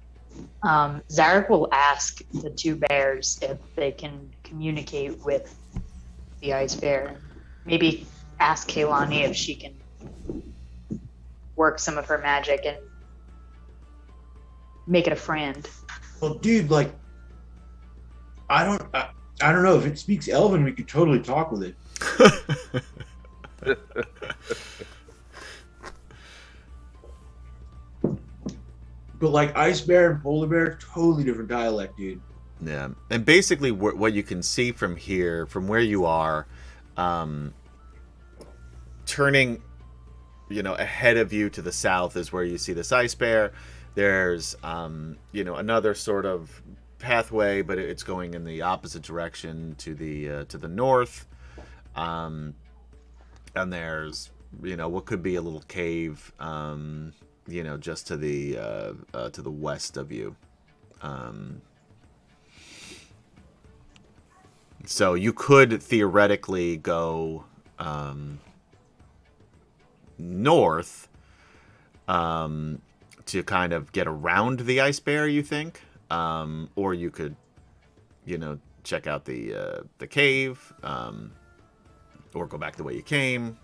Zarek will ask the two bears if they can communicate with the ice bear. Maybe ask Kaylani if she can work some of her magic and make it a friend. Well, dude, like, I don't know if it speaks Elven. We could totally talk with it. But like ice bear and polar bear, totally different dialect, dude. Yeah, and basically what you can see from here, from where you are, turning, ahead of you to the south is where you see this ice bear. There's, another sort of pathway, but it's going in the opposite direction to the north. And there's, what could be a little cave, just to the west of you. So you could theoretically go north to kind of get around the ice bear, you think, or you could, check out the cave, or go back the way you came.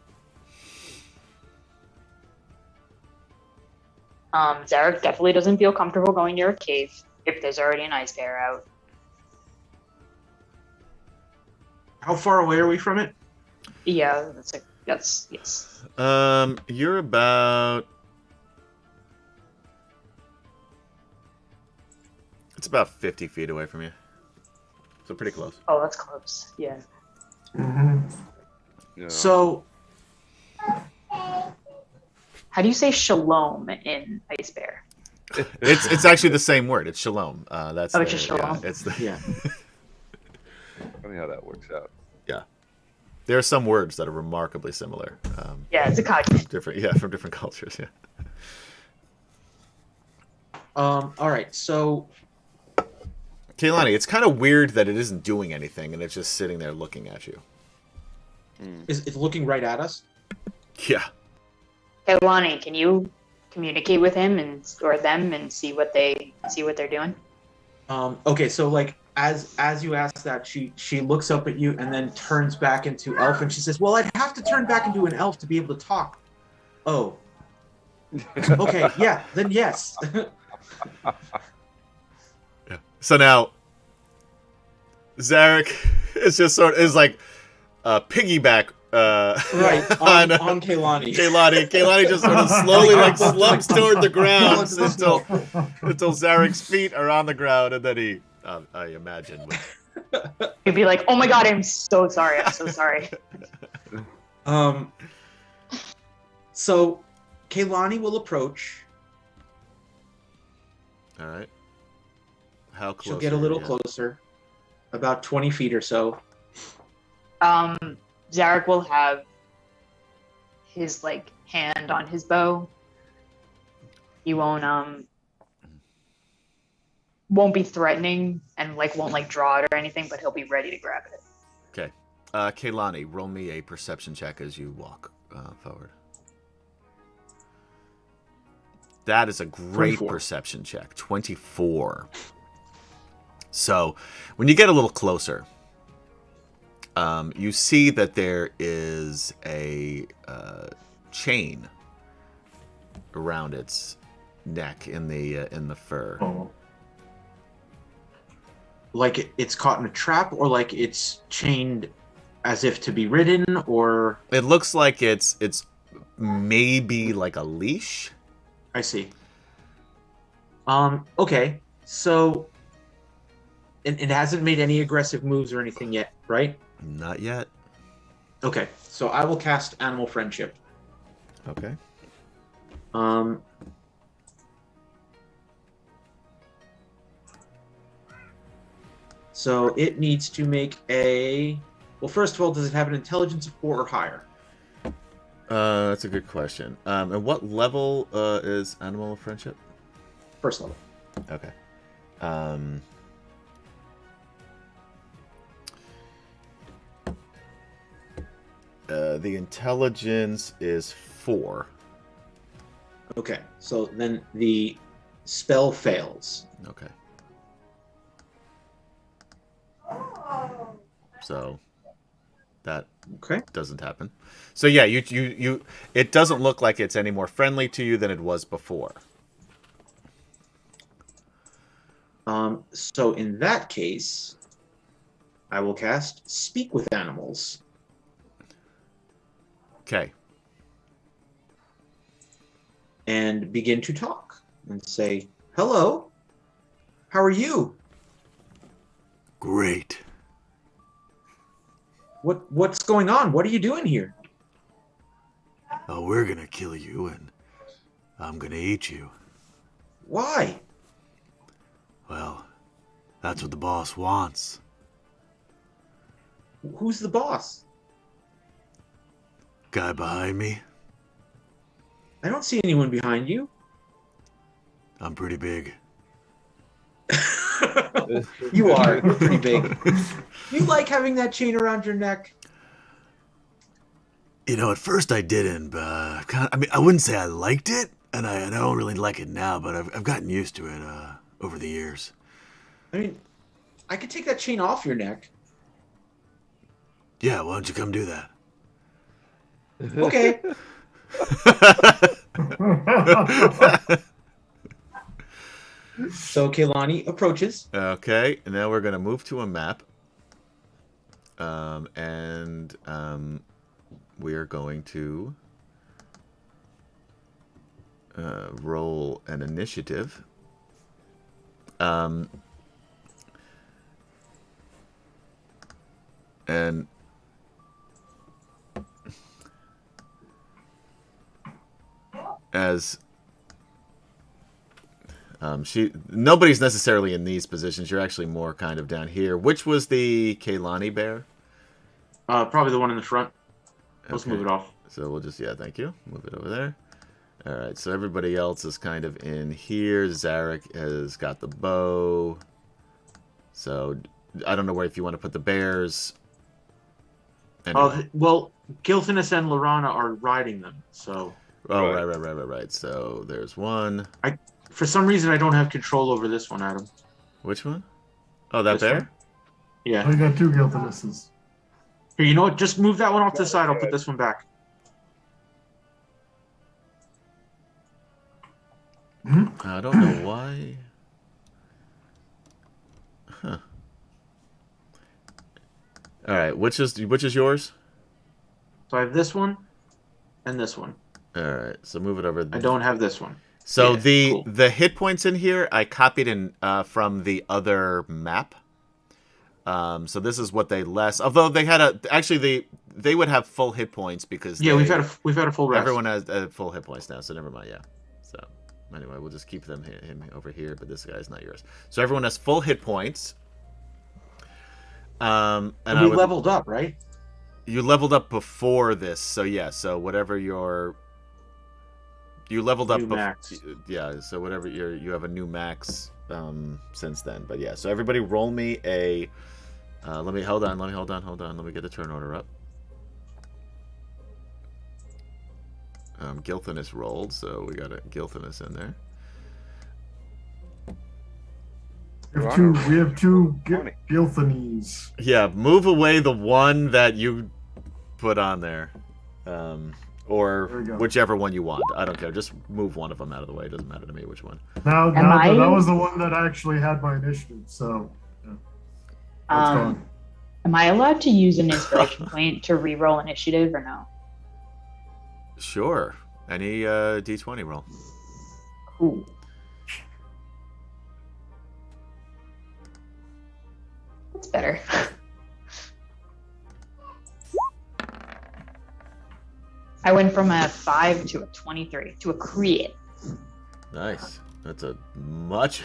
Zarek definitely doesn't feel comfortable going near a cave if there's already an ice bear out. How far away are we from it? Yeah, that's yes. You're about. It's about 50 feet away from you. So pretty close. Oh, that's close. Yeah. Yeah. So How do you say shalom in ice bear? It's actually the same word. It's shalom. That's Oh, it's just shalom. Yeah, it's the yeah. Funny how that works out. yeah. There are some words that are remarkably similar. Yeah, it's a cognitive. From different cultures. Yeah. All right. So Kaylani, it's kind of weird that it isn't doing anything and it's just sitting there looking at you. is it looking right at us? Yeah. Hey, Lonnie, can you communicate with him or them and see what they're doing? Okay. So like as you ask that, she looks up at you and then turns back into elf, and she says, "Well, I'd have to turn back into an elf to be able to talk." Oh. Okay. Yeah. Then yes. Yeah. So now, Zarek is like piggyback Right on Kaylani. Kaylani just sort of slowly like slumps toward the ground until Zarek's feet are on the ground, and then he, I imagine, He'd be like, "Oh my god, I'm so sorry. I'm so sorry." So, Kaylani will approach. All right. How close? She'll get a little closer, about 20 feet or so. Zarek will have his like hand on his bow. He won't be threatening and like won't like draw it or anything, but he'll be ready to grab it. Okay. Kaylani, roll me a perception check as you walk forward. That is a great 24. perception check. 24. So, when you get a little closer, you see that there is a chain around its neck in the fur. Oh. Like it's caught in a trap, or like it's chained as if to be ridden, or... It looks like it's maybe like a leash. I see. Okay, so... It hasn't made any aggressive moves or anything yet, right? Not yet. Okay, so I will cast Animal Friendship. Okay. So it needs to make a... Well, first of all, does it have an intelligence of 4 or higher? That's a good question. And what level is Animal Friendship? First level. Okay. The intelligence is 4. Okay, so then the spell fails. Okay. So that Okay. doesn't happen. So yeah, you it doesn't look like it's any more friendly to you than it was before. So in that case, I will cast Speak with Animals. Okay. And begin to talk and say, "Hello, how are you? Great. What's going on? What are you doing here?" Oh, we're gonna kill you and I'm gonna eat you. Why? Well, that's what the boss wants. Who's the boss? Guy behind me, I don't see anyone behind you. I'm pretty big. You are. You're pretty big. You like having that chain around your neck? You know, at first I didn't, but I wouldn't say I liked it, and I don't really like it now, but I've gotten used to it over the years. I mean, I could take that chain off your neck. Yeah, why don't you come do that? Okay. So Kaylani approaches. Okay, and now we're gonna move to a map, we are going to roll an initiative. And as nobody's necessarily in these positions. You're actually more kind of down here. Which was the Kaylani bear? Probably the one in the front. Let's Okay. move it off. So we'll just, thank you. Move it over there. All right, so everybody else is kind of in here. Zarek has got the bow. So I don't know where if you want to put the bears. Anyway. Well, Gilthinus and Lorana are riding them, so... Oh, right. So there's one. For some reason, I don't have control over this one, Adam. Which one? Oh, that This bear? one? Yeah. Oh, you got 2 Gilthinuses. Here, you know what? Just move that one off to the side. I'll put this one back. I don't know why. Huh. All right, which is yours? So I have this one and this one. All right, so move it over. I don't have this one. So Yeah, the hit points in here I copied in from the other map. So this is what they less. Although they had they would have full hit points because Yeah, we've had a full rest. everyone has full hit points now, so never mind. Yeah. So anyway, we'll just keep him over here, but this guy's not yours. So everyone has full hit points. And we leveled up, right? You leveled up before this, so yeah. So whatever you leveled up. Max. Yeah. So whatever you have a new max since then. But yeah. So everybody, roll me a. Let me hold on. Let me get the turn order up. Gilthinus rolled, so we got a Gilthinus in there. We have two Gilthinese. Yeah, move away the one that you put on there. Or whichever one you want. I don't care. Just move one of them out of the way. It doesn't matter to me which one. Now that was the one that actually had my initiative, so yeah. Am I allowed to use an inspiration point to reroll initiative or no? Sure. Any D20 roll. Cool. That's better. I went from a 5 to a 23 to a crit. Nice. That's a much,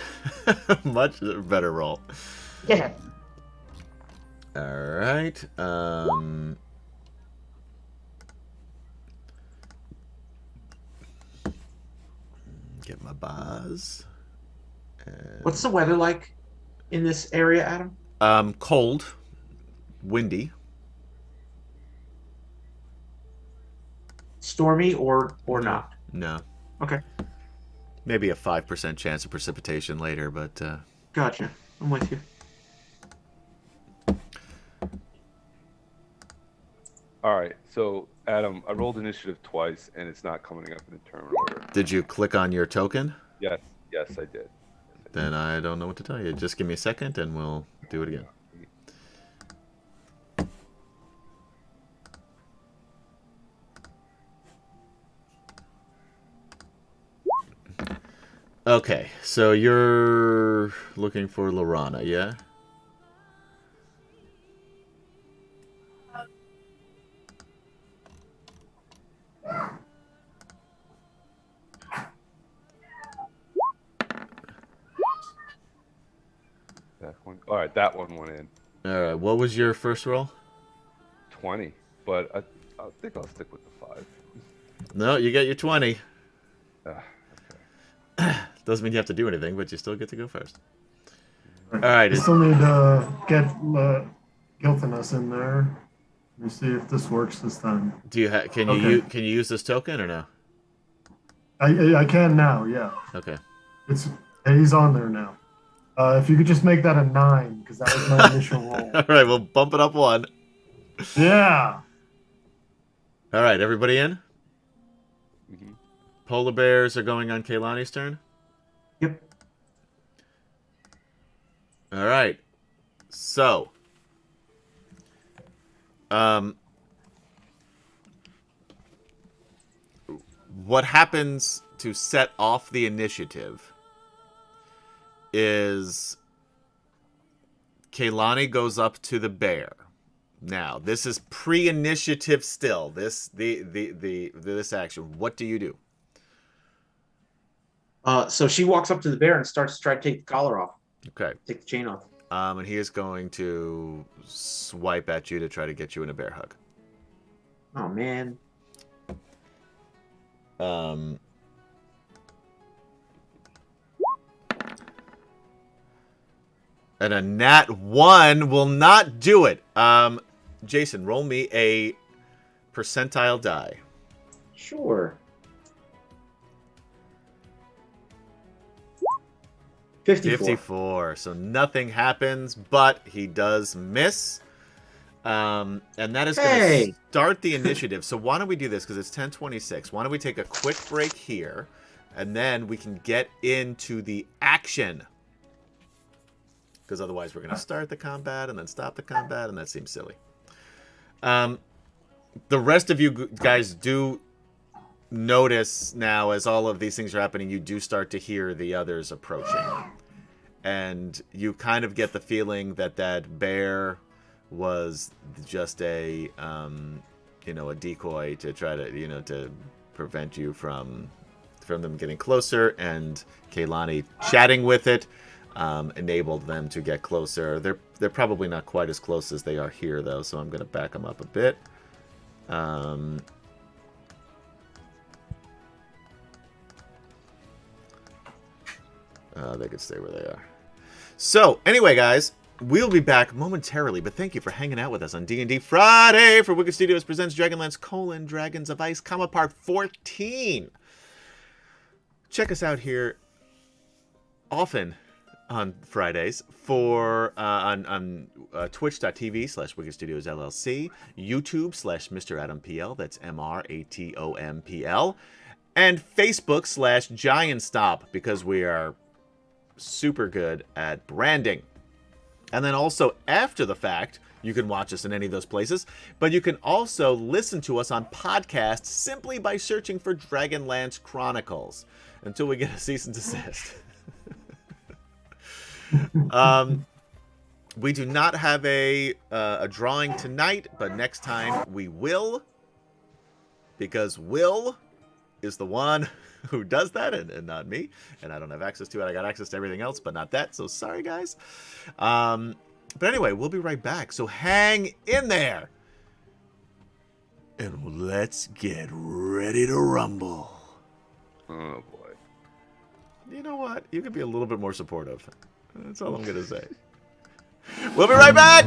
much better roll. Yeah. All right. Get my bars. What's the weather like in this area, Adam? Cold, windy. Stormy or not? No. Okay. Maybe a 5% chance of precipitation later, but Gotcha. I'm with you. All right, so Adam, I rolled initiative twice, and it's not coming up in the turn order. Did you click on your token? Yes, I did. Then I don't know what to tell you. Just give me a second, and we'll do it again. Okay, so you're looking for Lorana, yeah? That one. All right, that one went in. All right, what was your first roll? 20, but I think I'll stick with the 5. No, you get your 20. Okay. Doesn't mean you have to do anything, but you still get to go first. All right. We still need to get Gilthinus in there. Let me see if this works this time. Do you can you use this token or no? I can now, yeah. Okay. He's on there now. If you could just make that a 9, because that was my initial roll. All right, we'll bump it up 1. Yeah. All right, everybody in? Mm-hmm. Polar bears are going on Kaylani's turn? Yep. All right. So, what happens to set off the initiative is Kaylani goes up to the bear. Now, this is pre-initiative still. This action. What do you do? So she walks up to the bear and starts to try to take the collar off. Okay. Take the chain off. And he is going to swipe at you to try to get you in a bear hug. Oh man. And a nat 1 will not do it. Jason, roll me a percentile die. Sure. 54. So nothing happens, but he does miss. And that is going to start the initiative. So why don't we do this? Because it's 10:26. Why don't we take a quick break here, and then we can get into the action. Because otherwise we're going to start the combat and then stop the combat, and that seems silly. The rest of you guys do notice now, as all of these things are happening, you do start to hear the others approaching. And you kind of get the feeling that that bear was just a a decoy to try to to prevent you from them getting closer, and Kaylani chatting with it enabled them to get closer. They're probably not quite as close as they are here though, so I'm going to back them up a bit. They could stay where they are. So anyway, guys, we'll be back momentarily, but thank you for hanging out with us on D&D Friday for Wicked Studios presents DragonLance: Dragons of Ice, Part 14. Check us out here often on Fridays for on twitch.tv/Wicked Studios LLC, YouTube/Mr. Adam PL, that's MRATOMPL, and Facebook/Giant Stop, because we are super good at branding. And then also after the fact, you can watch us in any of those places, but you can also listen to us on podcasts simply by searching for DragonLance Chronicles until we get a cease and desist. We do not have a drawing tonight, but next time we will, because Will is the one who does that and not me, and I don't have access to it. I got access to everything else, but not that, so sorry, guys. But anyway, we'll be right back, so hang in there, and let's get ready to rumble. Oh, boy. You know what? You could be a little bit more supportive. That's all I'm going to say. We'll be right back!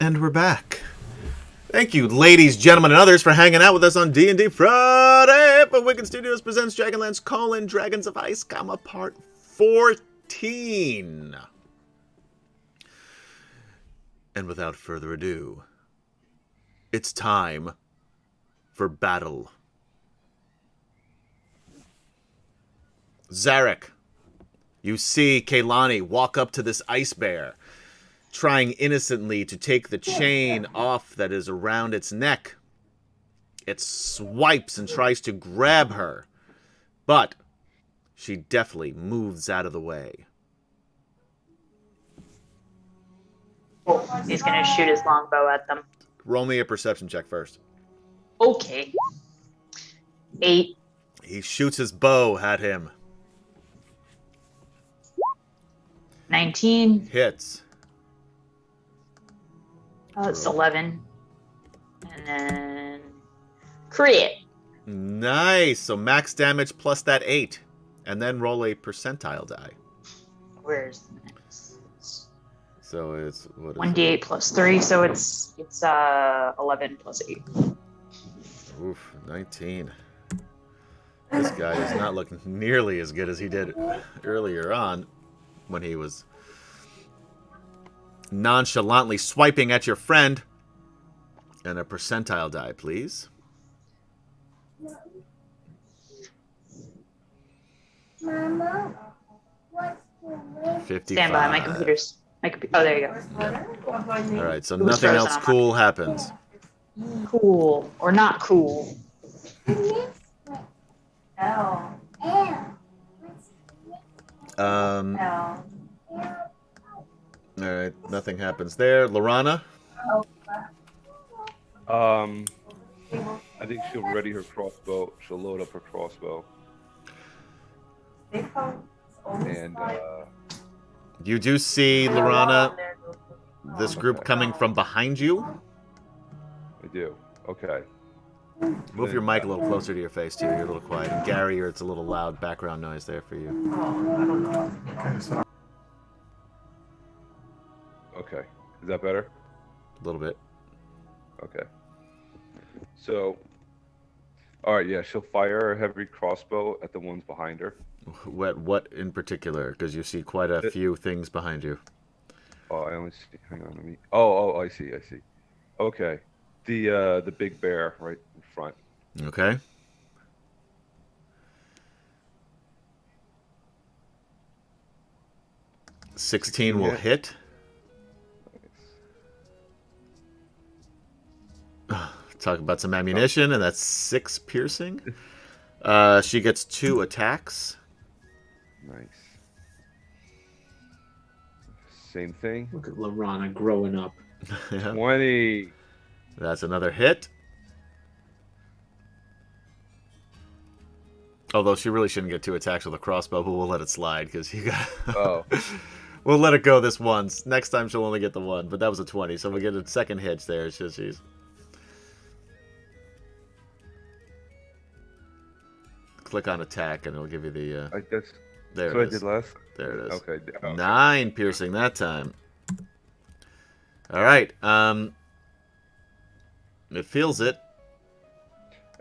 And we're back. Thank you, ladies, gentlemen, and others for hanging out with us on D&D Friday. But Wicked Studios presents DragonLance: Dragons of Ice, Part 14. And without further ado, it's time for battle. Zarek, you see Kaylani walk up to this ice bear, trying innocently to take the chain off that is around its neck. It swipes and tries to grab her, but she deftly moves out of the way. He's gonna shoot his longbow at them. Roll me a perception check first. Okay. 8. He shoots his bow at him. 19. Hits. It's 11. And then crit. Nice. So max damage plus that 8. And then roll a percentile die. Where's the next? So it's what is 1d8 plus 3, so it's 11 plus 8. Oof, 19. This guy is not looking nearly as good as he did earlier on when he was nonchalantly swiping at your friend. And a percentile die, please. Mama, what's the way? 55. Stand by, my computer's. Oh, there you go. All right, so It was nothing frozen else on cool happens. Cool. Or not cool. L. All right, nothing happens there. Lorana? I think she'll ready her crossbow. She'll load up her crossbow. And You do see, Lorana, this group coming from behind you. I do. Okay. Move your mic a little closer to your face, too. You're a little quiet. And Gary, it's a little loud background noise there for you. Okay, so Okay. Is that better? A little bit. Okay. So, all right, yeah, she'll fire a heavy crossbow at the ones behind her. What in particular? Because you see quite a few things behind you. Oh, I only see. Hang on, let me. Oh, I see. Okay, the big bear right in front. Okay. $16 will hit. Talk about some ammunition, and that's 6 piercing. She gets 2 attacks. Nice. Same thing. Look at Lorana growing up. Yeah. 20. That's another hit. Although she really shouldn't get 2 attacks with a crossbow, but we'll let it slide because you got. Oh. We'll let it go this once. Next time she'll only get the 1, but that was a 20, so we get a second hit there. She's. Click on attack, and it'll give you the. That's There what it I is. did last. There it is. Okay. 9 piercing that time. All right. It feels it.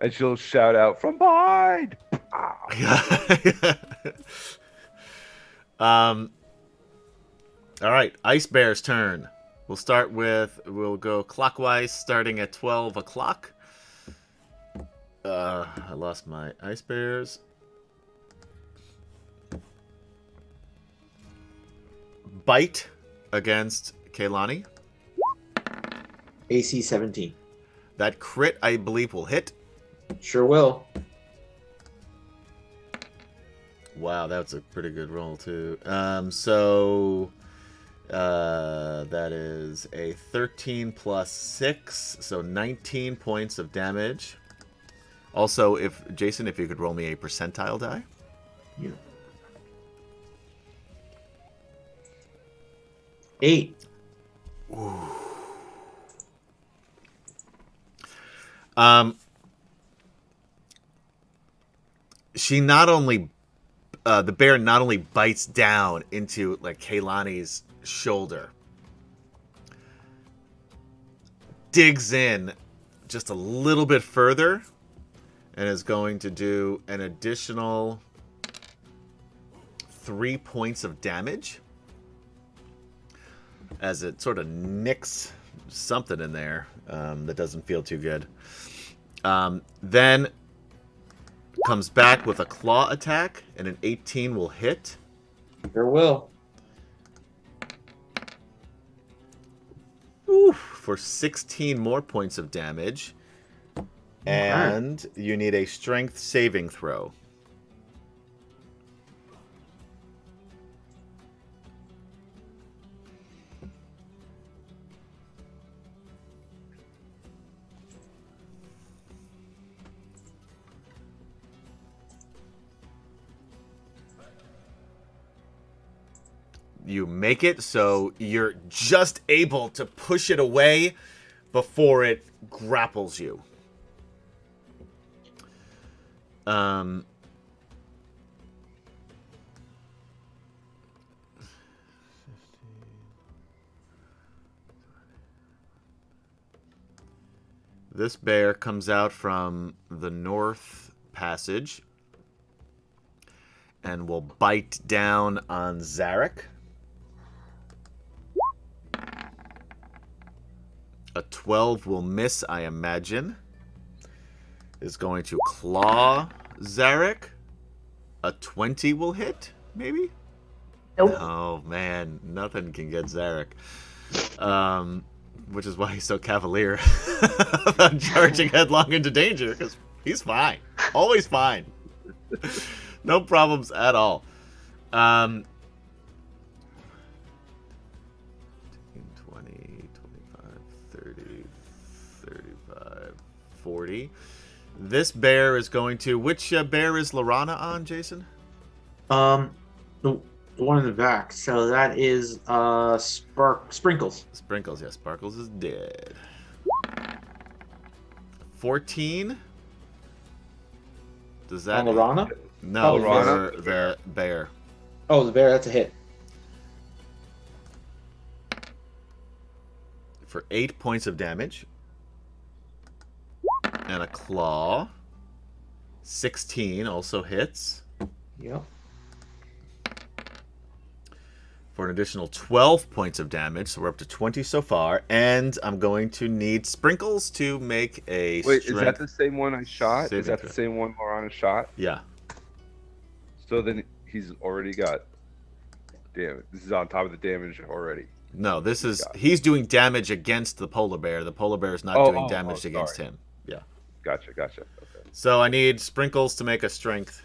And she'll shout out from behind. All right. Ice Bear's turn. We'll go clockwise, starting at 12 o'clock. I lost my Ice Bears. Bite against Kaylani. AC 17. That crit, I believe, will hit. Sure will. Wow, that's a pretty good roll, too. That is a 13 plus 6, so 19 points of damage. Also, if you could roll me a percentile die. Yeah. 8. She not only the bear not only bites down into like Kaylani's shoulder, digs in just a little bit further and is going to do an additional 3 points of damage as it sort of nicks something in there that doesn't feel too good. Then comes back with a claw attack, and an 18 will hit. Sure will. Oof, for 16 more points of damage. And you need a strength saving throw. You make it, so you're just able to push it away before it grapples you. This bear comes out from the north passage and will bite down on Zarek. A 12 will miss, I imagine. Is going to claw Zarek. A 20 will hit, maybe? Nope. Oh, man. Nothing can get Zarek. Which is why he's so cavalier about charging headlong into danger, because he's fine. Always fine. No problems at all. 20, 25, 30, 35, 40. This bear is going to... Which bear is Lorana on, Jason? The one in the back. So that is Sprinkles. Sprinkles, yeah. Sparkles is dead. 14. Does that... Lorana? No, Oh, for the bear. Oh, the bear, that's a hit. For 8 points of damage. And a claw. 16 also hits. Yep. For an additional 12 points of damage. So we're up to 20 so far. And I'm going to need Sprinkles to make a Wait, is strength that the same one I shot? Is saving that throw. the same one Lorana shot? Yeah. So then he's already got... Damn it. This is on top of the damage already. No, this is... He's doing damage against the polar bear. The polar bear is not doing damage against sorry. him. Yeah. Gotcha. Okay. So I need Sprinkles to make a strength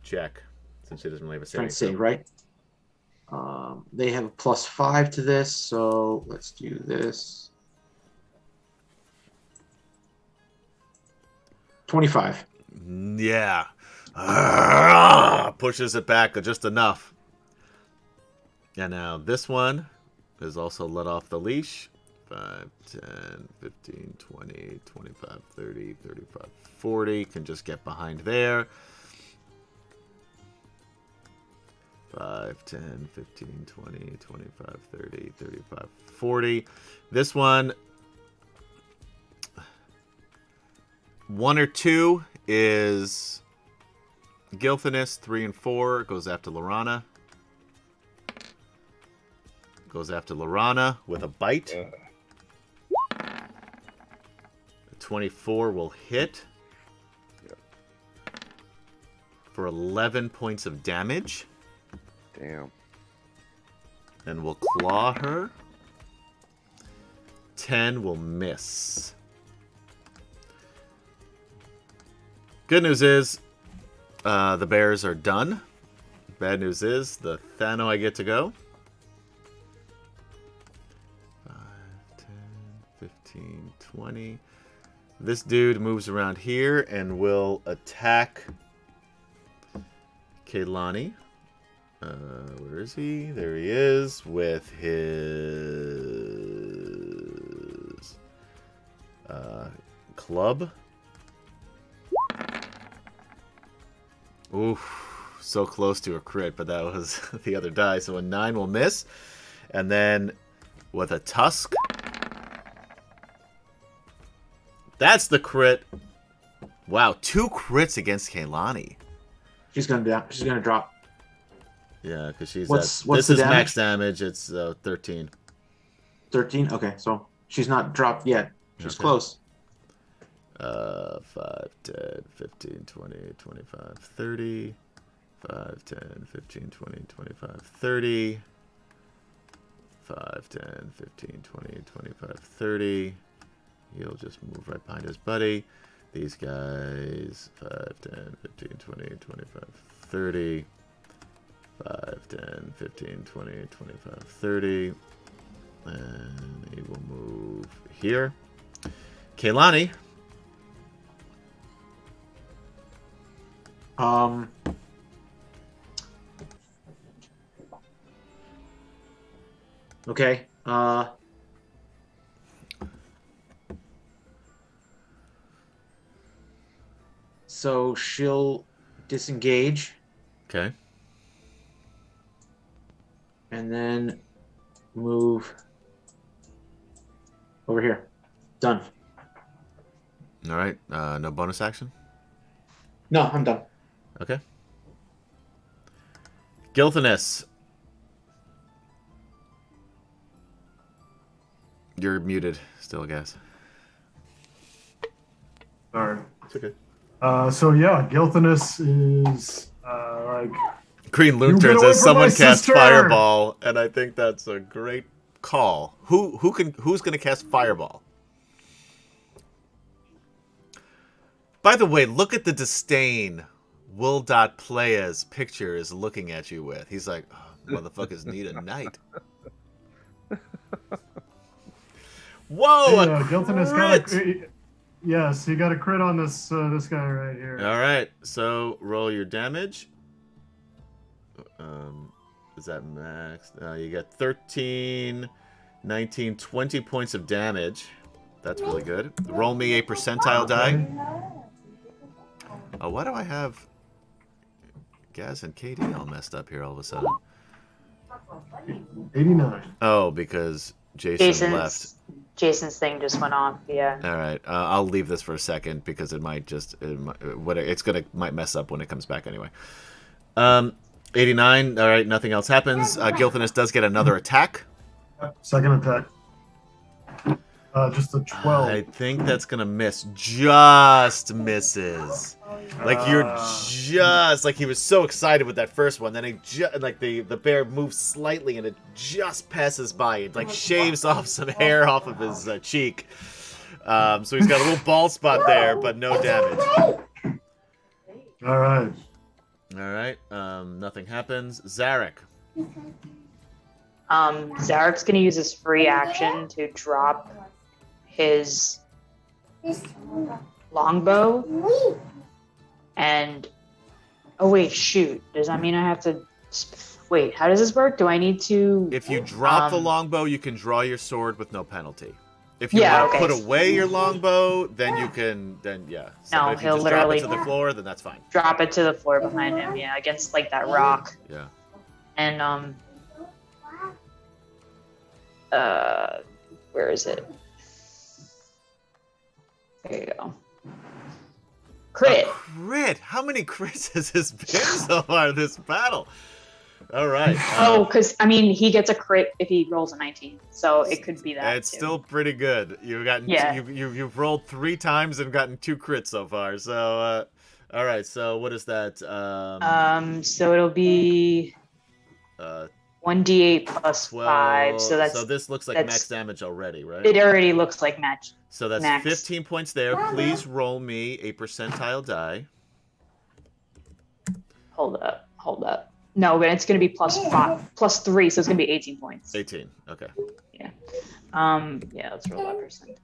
check. Since he doesn't really have a saving Strength throw. save, right? They have a +5 to this, so let's do this. 25. Yeah. Pushes it back just enough. And now this one is also let off the leash. 5, 10, 15, 20, 25, 30, 35, 40. Can just get behind there. 5, 10, 15, 20, 25, 30, 35, 40. This one, 1 or 2 is Gilthinus. 3 and 4 goes after Lorana. Goes after Lorana with a bite. 24 will hit. For 11 points of damage. Damn. And we'll claw her. 10 will miss. Good news is, the bears are done. Bad news is, the Thano I get to go. 5, 10, 15, 20. This dude moves around here and will attack Kaylani. Where is he? There he is with his club. Oof, so close to a crit, but that was the other die. So a 9 will miss. And then with a tusk, That's the crit. Wow, 2 crits against Kaylani. She's gonna drop. Yeah, because she's What's this the is damage? max damage. It's 13. 13. Okay, so she's not dropped yet. She's Okay. close. 5, 10, 15, 20, 25, 30. 5, 10, 15, 20, 25, 30. 5, 10, 15, 20, 25, 30. He'll just move right behind his buddy. These guys, 5, 10, 15, 20, 25, 30. 5, 10, 15, 20, 25, 30. And he will move here. Kaylani. Okay. So she'll disengage Okay. and then move over here. Done. All right. No bonus action? No, I'm done. Okay. Gilthanus. You're muted still, I guess. Sorry. It's okay. So yeah, Gilthanus is like Green Loon You get turn away says from my someone cast sister!" Fireball, and I think that's a great call. Who's gonna cast Fireball? By the way, look at the disdain Will.Playa's picture is looking at you with. He's like, oh, motherfuckers need a knight. Whoa! Yeah, a Gilthanus crit! got a yes, he got a crit on this this guy right here. All right, so roll your damage. Is that max? You get 13, 19, 20 points of damage. That's really good. Roll me a percentile die. Oh, why do I have Gaz and KD all messed up here all of a sudden? 89. Oh, because Jason left. Jason's thing just went off. Yeah. All right, I'll leave this for a second because it might might mess up when it comes back anyway. 89. All right, nothing else happens. Gilthanus does get another attack. Second attack. Just a 12. I think that's gonna miss. Just misses. Like you're just like he was so excited with that first one, then the bear moves slightly and it just passes by. It like shaves off some hair off of his cheek. So he's got a little bald spot there, but no damage. All right. All right. Nothing happens. Zarek. Zarek's gonna use his free action to drop his longbow. And oh wait, shoot. Does that mean I have to wait? How does this work? Do I need to? If you drop the longbow, you can draw your sword with no penalty. If you Yeah, want to okay. put away your longbow, then you can. Then yeah. So No, if you he'll just drop literally- it to the floor, then that's fine. Drop it to the floor behind him, yeah, against like that rock. Yeah. And where is it? There you go. Crit. A crit. How many crits has this been so far this battle? All right. Oh, because I mean he gets a crit if he rolls a 19, so it could be that. It's too. still pretty good. You've gotten Yeah. you've rolled 3 times and gotten 2 crits so far. So all right. So what is that? So it'll be 1d8 plus 12. 5. So that's this looks like that's- max damage already, right? it. Already looks like match. So that's max. 15 points there. Please roll me a percentile die. Hold up. No, but it's gonna be plus 5, plus 3, so it's gonna be 18 points. 18. Okay. Yeah. Yeah. Let's roll that percent.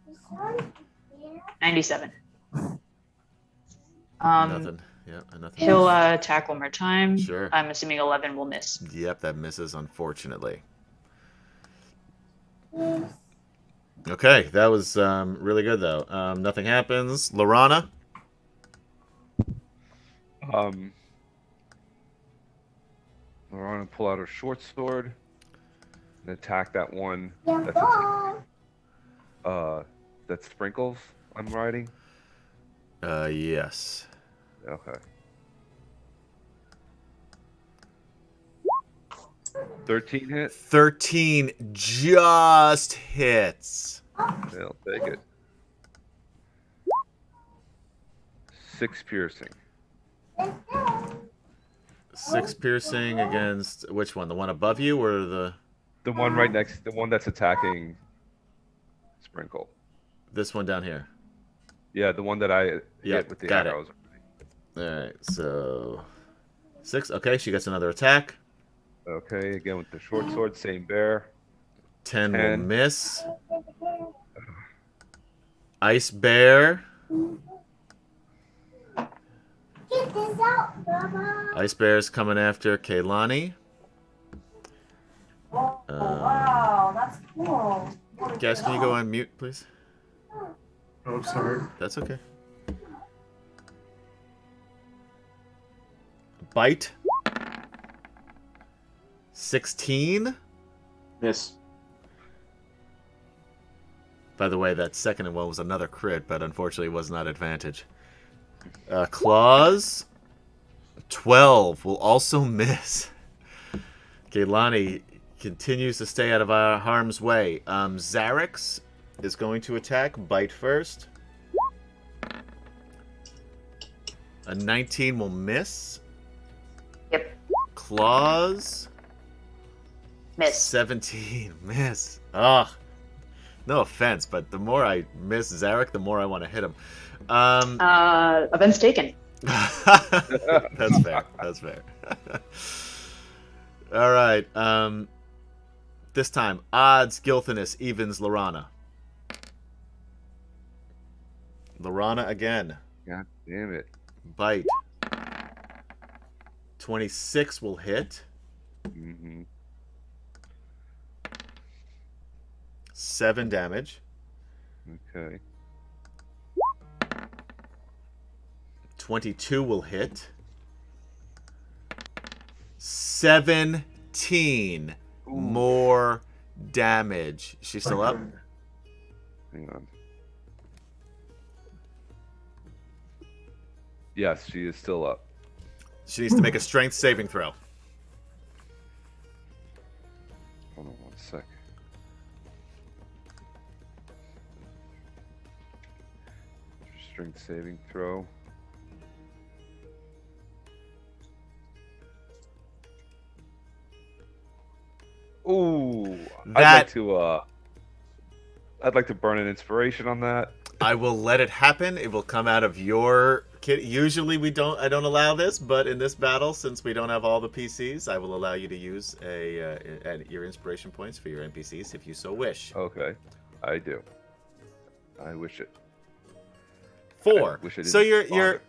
97. Nothing. Yeah. Nothing. He'll attack one more time. Sure. I'm assuming 11 will miss. Yep, that misses, unfortunately. Okay, that was really good, though. Nothing happens. Lorana? We're gonna pull out her short sword and attack that one Yeah, that sprinkles. I'm riding? Yes. Okay. 13 hit? 13 just hits. Okay, I'll take it. 6 piercing. 6 piercing against which one? The one above you or the... The one right next, the one that's attacking Sprinkle. This one down here? Yeah, the one that I hit with the got arrows. Alright, so... 6. Okay, she gets another attack. Okay, again with the short sword, same bear. 10 will 10. miss. Ice Bear. Get this out, Baba. Ice Bear's coming after Kaylani. Wow, that's cool. Guys, can you go on mute, please? Oh, sorry. That's okay. Bite. 16. Miss. By the way, that second one was another crit, but unfortunately was not advantage. Claws. 12 will also miss. Gaylani continues to stay out of harm's way. Zarex is going to attack. Bite first. A 19 will miss. Yep. Claws. Miss. 17. Miss. Ugh. No offense, but the more I miss Zarek, the more I want to hit him. Offense taken. That's fair. That's fair. All right. This time, odds, Gilthinus, evens, Lorana. Lorana again. God damn it. Bite. 26 will hit. Mm-hmm. 7 damage. Okay. 22 will hit. 17 more damage. She's still up? Hang on. Yes, she is still up. She needs to make a strength saving throw. Hold on 1 sec. Strength saving throw. Ooh, That- I'd like to burn an inspiration on that. I will let it happen. It will come out of your kit. Usually I don't allow this, but in this battle, since we don't have all the PCs, I will allow you to use your inspiration points for your NPCs if you so wish. Okay, I do. I wish it. 4. I wish I So didn't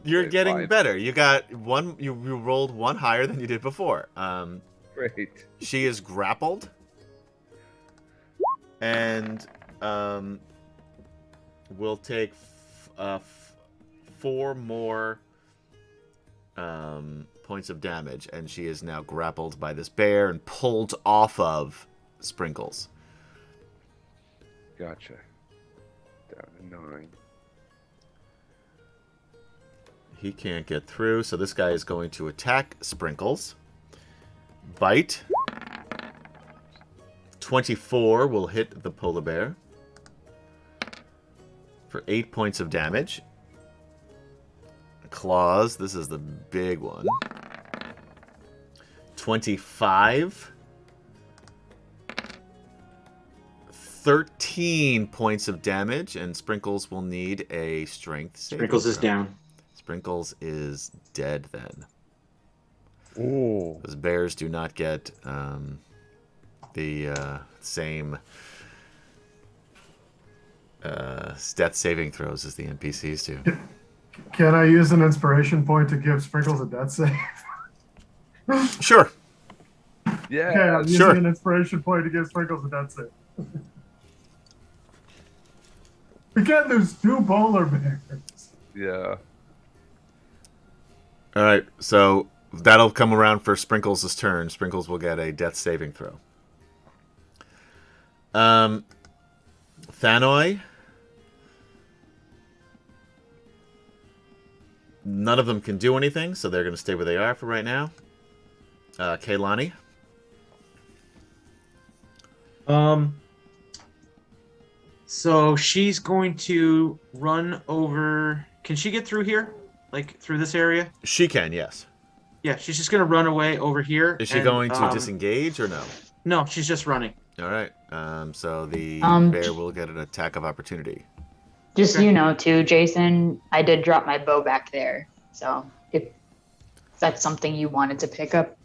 you're Okay, getting fine. better. You got one. You rolled 1 higher than you did before. Great. She is grappled, and will take 4 more points of damage, and she is now grappled by this bear and pulled off of Sprinkles. Gotcha. Down to 9. He can't get through, so this guy is going to attack Sprinkles. Bite. 24 will hit the polar bear for 8 points of damage. Claws, this is the big one. 25. 13 points of damage, and Sprinkles will need a strength saving Sprinkles is throw. down. Sprinkles is dead then. Ooh. Because bears do not get the same death saving throws as the NPCs do. Can I use an inspiration point to give Sprinkles a death save? Sure. Yeah. Okay, I'm using Sure. an inspiration point to give Sprinkles a death save. We can't lose 2 polar bears. Yeah. All right, so that'll come around for Sprinkles' turn. Sprinkles will get a death saving throw. Thanoi. None of them can do anything, so they're going to stay where they are for right now. Kaylani. So she's going to run over. Can she get through here? Like through this area? She can, yes. Yeah, she's just gonna run away over here. Is she going to disengage or no? No, she's just running. All right. So the bear will get an attack of opportunity. Just so you know, too, Jason, I did drop my bow back there. So if that's something you wanted to pick up,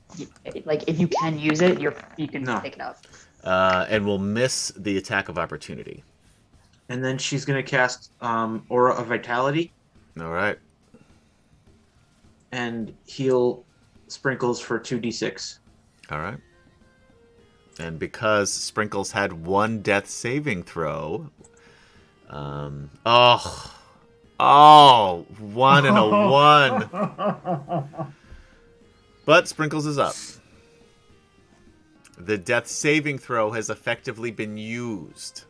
like if you can use it, you can pick it up. And will miss the attack of opportunity. And then she's gonna cast Aura of Vitality. All right. And heal Sprinkles for 2d6. All right. And because Sprinkles had one death saving throw, 1 and a 1. But Sprinkles is up. The death saving throw has effectively been used.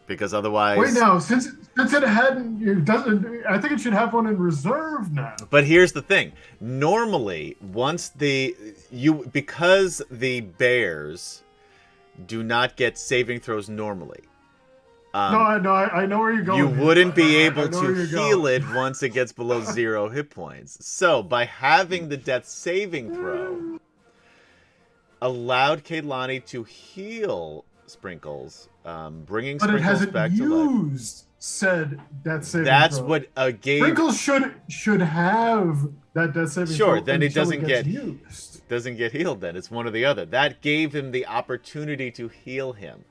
Because otherwise... Wait, now, since it hadn't... It doesn't, I think it should have one in reserve now. But here's the thing. Normally, once because the bears do not get saving throws normally. I know where you're going. You wouldn't be able I know to where you're heal going. it once it gets below 0 hit points. So, by having the death saving throw, allowed Kaylani to heal Sprinkles, bringing Sprinkles back to life. But it hasn't used said death saving That's throw. what a game... Sprinkles should have that death saving throw. Sure, then it until doesn't gets get used. Doesn't get healed then. It's one or the other. That gave him the opportunity to heal him.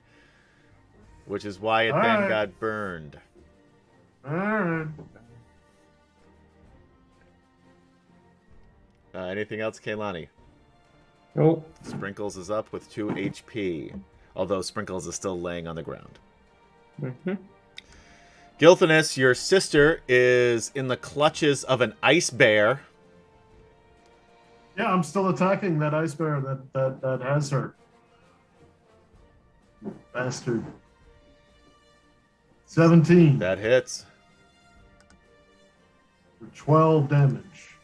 Which is why it then got burned. Alright. Anything else, Kaylani? Nope. Sprinkles is up with 2 HP. Although Sprinkles is still laying on the ground. Mm-hmm. Gilthanus, your sister is in the clutches of an ice bear. Yeah, I'm still attacking that ice bear that has her. Bastard. 17. That hits. For 12 damage.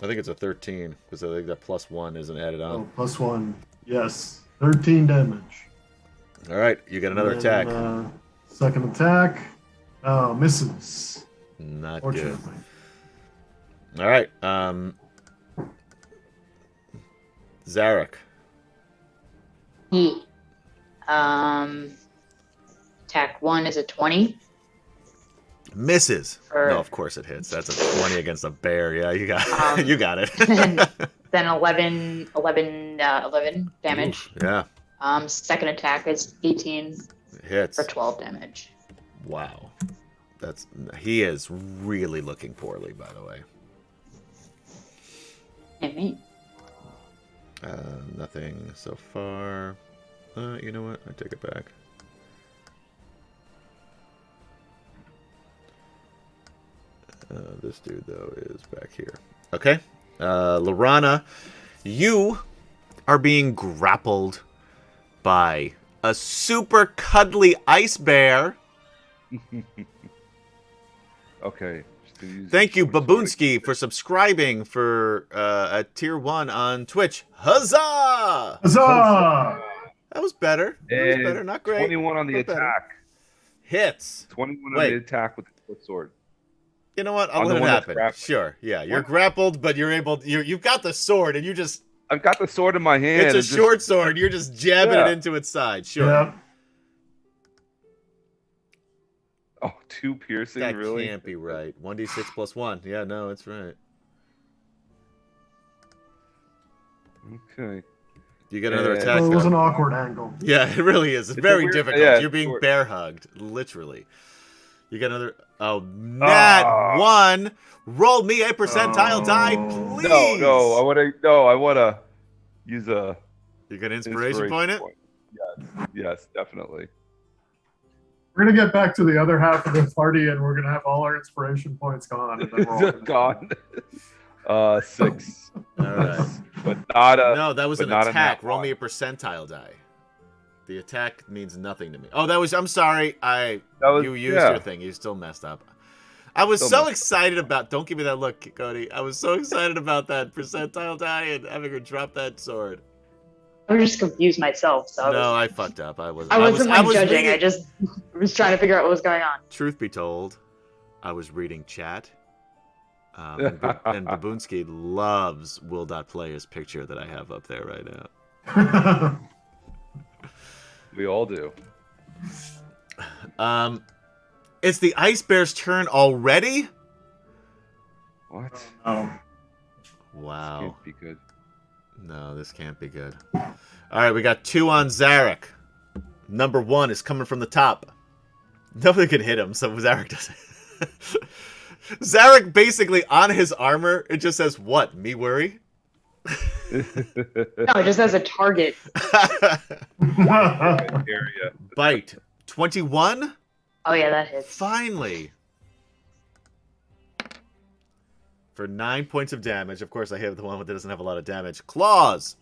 I think it's a 13, because I think that +1 isn't added on. Oh, +1. Yes. 13 damage. All right, you get another attack. Second attack. Oh, misses. Not good. Fortunately. All right. Zarek. Attack 1 is a 20. Misses. No, of course it hits. That's a 20 against a bear. Yeah, you got you got it. Then 11 damage. Oof, yeah. Second attack is 18 Hits. for 12 damage. Wow. He is really looking poorly, by the way. And me. Nothing so far. You know what? I take it back. This dude, though, is back here. Okay. Lorana, you are being grappled by a super cuddly ice bear. Okay. Thank you, Baboonsky, for subscribing for a tier 1 on Twitch. Huzzah! Huzzah! That was better. That was better. Not great. 21 on the but better. attack. Hits. 21 Wait. on the attack with the short sword. You know what? I'll On let the it one that's happen. grappling. Sure. Yeah, you're grappled, but you're able. You've got the sword, and you just. I've got the sword in my hand. It's a and just- short sword. You're just jabbing Yeah. it into its side. Sure. Yep. Oh, 2 piercing, That really? can't be right. 1d6 plus 1. Yeah, no, it's right. Okay. You get another Yeah. attack. Well, it was though. an awkward angle. Yeah, it really is. It's very weird- difficult. yeah, You're being short. bear hugged, literally. You get another. Oh, nat 1. Roll me a percentile die, please. No, I wanna use a You got an inspiration point it? Yes, definitely. We're gonna get back to the other half of the party, and we're gonna have all our inspiration points gone. And then we're all Gone. 6. All right. But not a. No, that was but an not a attack. nat Roll one. me a percentile die. The attack means nothing to me. Oh, that was. I'm sorry. You used your thing. You still messed up. I was so excited about. Don't give me that look, Cody. I was so excited about that percentile die and having her drop that sword. I was just confused myself. So I fucked up. I wasn't judging. reading... I just was trying to figure out what was going on. Truth be told, I was reading chat. And Baboonsky loves Will.Player's picture that I have up there right now. We all do. It's the Ice Bear's turn already? What? Oh. Wow. This can't be good. No, this can't be good. All right, we got 2 on Zarek. Number 1 is coming from the top. Nobody can hit him, so Zarek doesn't. Zarek basically on his armor, it just says, what, me worry? No, it just has a target. Area. Bite. 21? Oh yeah, that hits. Finally. For 9 points of damage. Of course, I hit the one that doesn't have a lot of damage. Claws.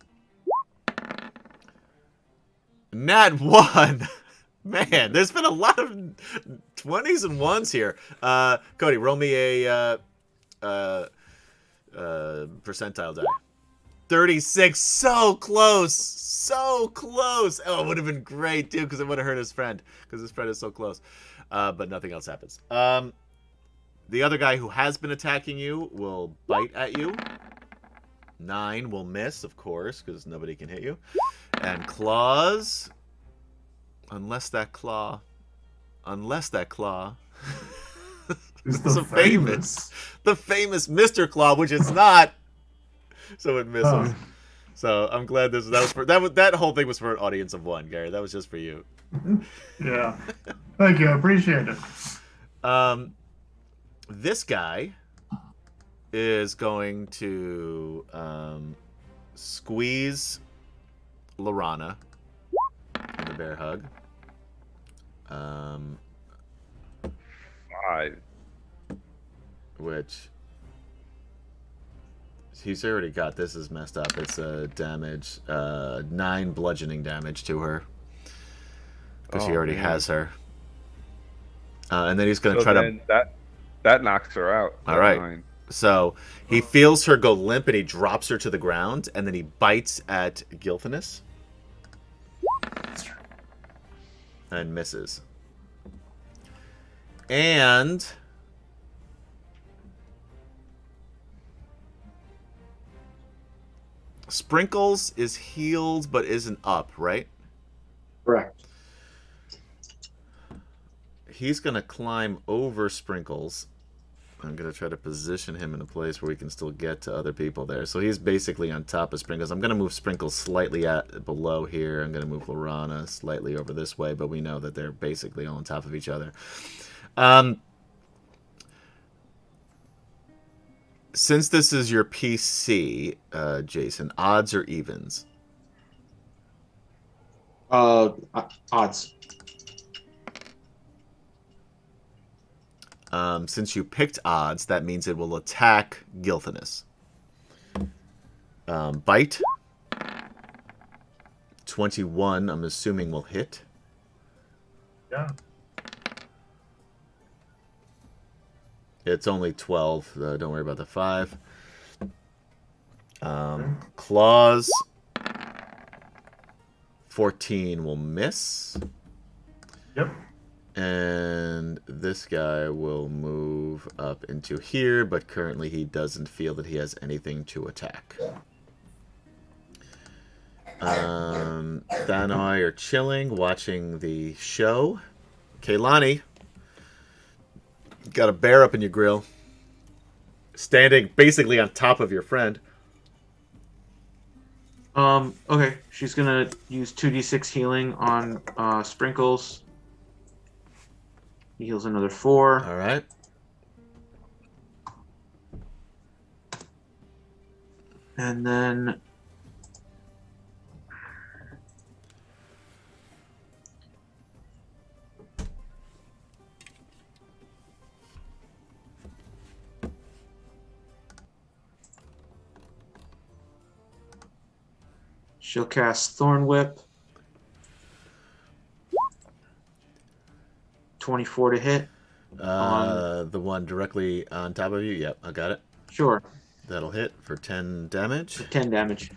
Nat 1. Man, there's been a lot of 20s and 1s here. Cody, roll me a percentile die. 36. So close. So close. Oh, it would have been great, too, because it would have hurt his friend. Because his friend is so close. But nothing else happens. The other guy who has been attacking you will bite at you. 9 will miss, of course, because nobody can hit you. And claws. Unless that claw. It's the famous. The famous Mr. Claw, which it's not. So it misses. So I'm glad that whole thing was for an audience of 1, Gary. That was just for you. Yeah. Thank you. I appreciate it. This guy is going to squeeze Lorana in the bear hug. 5. Which he's already got. This is messed up. It's a damage, 9 bludgeoning damage to her because he already has her. And then he's going to try to. That knocks her out. All right. 9. So he feels her go limp and he drops her to the ground and then he bites at Gilthanus and misses. And Sprinkles is healed but isn't up, right? Correct. He's going to climb over Sprinkles. I'm going to try to position him in a place where we can still get to other people there. So he's basically on top of Sprinkles. I'm going to move Sprinkles slightly below here. I'm going to move Lorana slightly over this way, but we know that they're basically all on top of each other. Since this is your PC, Jason, odds or evens? Odds. Since you picked odds, that means it will attack Gilthanus. Bite. 21, I'm assuming, will hit. Yeah. It's only 12. Don't worry about the 5. Claws. 14 will miss. Yep. And this guy will move up into here, but currently he doesn't feel that he has anything to attack. Dan and I are chilling, watching the show. Kaylani, got a bear up in your grill. Standing basically on top of your friend. Okay. She's gonna use 2d6 healing on Sprinkles. He heals another 4. All right. And then she'll cast Thorn Whip. 24 to hit. The one directly on top of you. Yep, I got it. Sure. That'll hit for 10 damage. For 10 damage.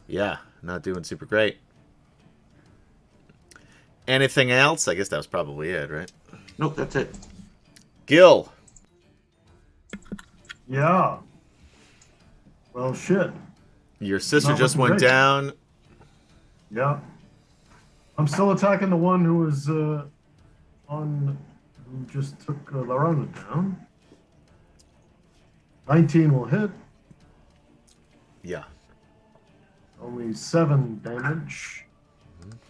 Yeah, not doing super great. Anything else? I guess that was probably it, right? Nope, that's it. Gil. Yeah. Well, shit. Your sister Not just looking went great. down. Yeah. I'm still attacking the one who was who just took Larana down. 19 will hit. Yeah. Only 7 damage.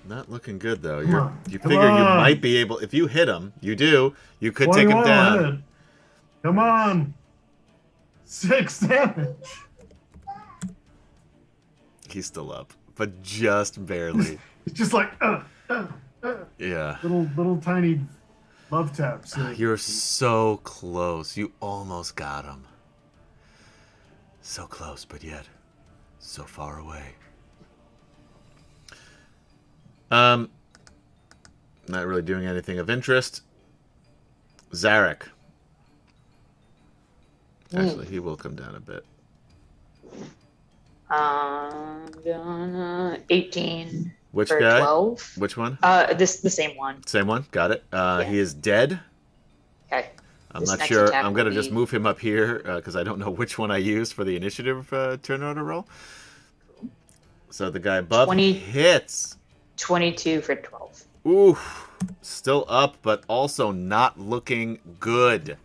Not looking good, though. Come on. You Come figure you on. might be able... If you hit him, you do. You could take him 21 will down. hit. Come on. 6 damage. He's still up, but just barely. It's just like Yeah. little tiny love taps. You're so close. You almost got him. So close, but yet so far away. Not really doing anything of interest. Zarek. Actually, he will come down a bit. I'm gonna 18 Which for guy? 12. Which one? The same one. Same one. Got it. He is dead. Okay. I'm This not next sure. attack I'm going to will just be- move him up here because I don't know which one I used for the initiative turn order roll. So the guy above 20. hits. 22 for 12. Oof. Still up, but also not looking good.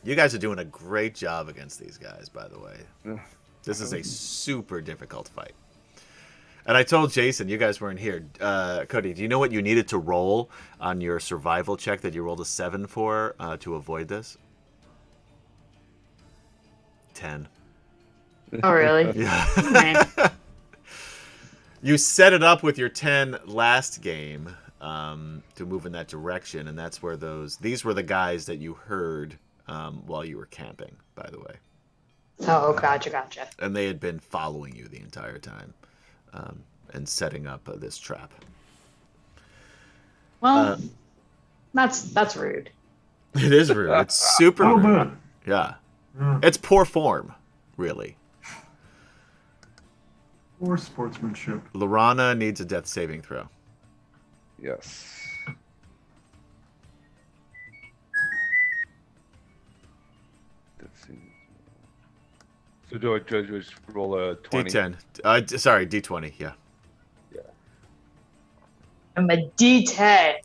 You guys are doing a great job against these guys, by the way. This is a super difficult fight. And I told Jason, you guys weren't here. Cody, do you know what you needed to roll on your survival check that you rolled a 7 for to avoid this? 10. Oh, really? Yeah. Man. You set it up with your 10 last game to move in that direction, and that's where these were the guys that you heard while you were camping, by the way. Oh, gotcha. And they had been following you the entire time and setting up this trap. Well, that's rude. It is rude. It's super Oh, rude. man. Yeah. Yeah. It's poor form, really. Or sportsmanship. Lorana needs a death saving throw. Yes. Let's see. So do I just roll a 20? D10. Sorry, D20. Yeah. I'm a D10.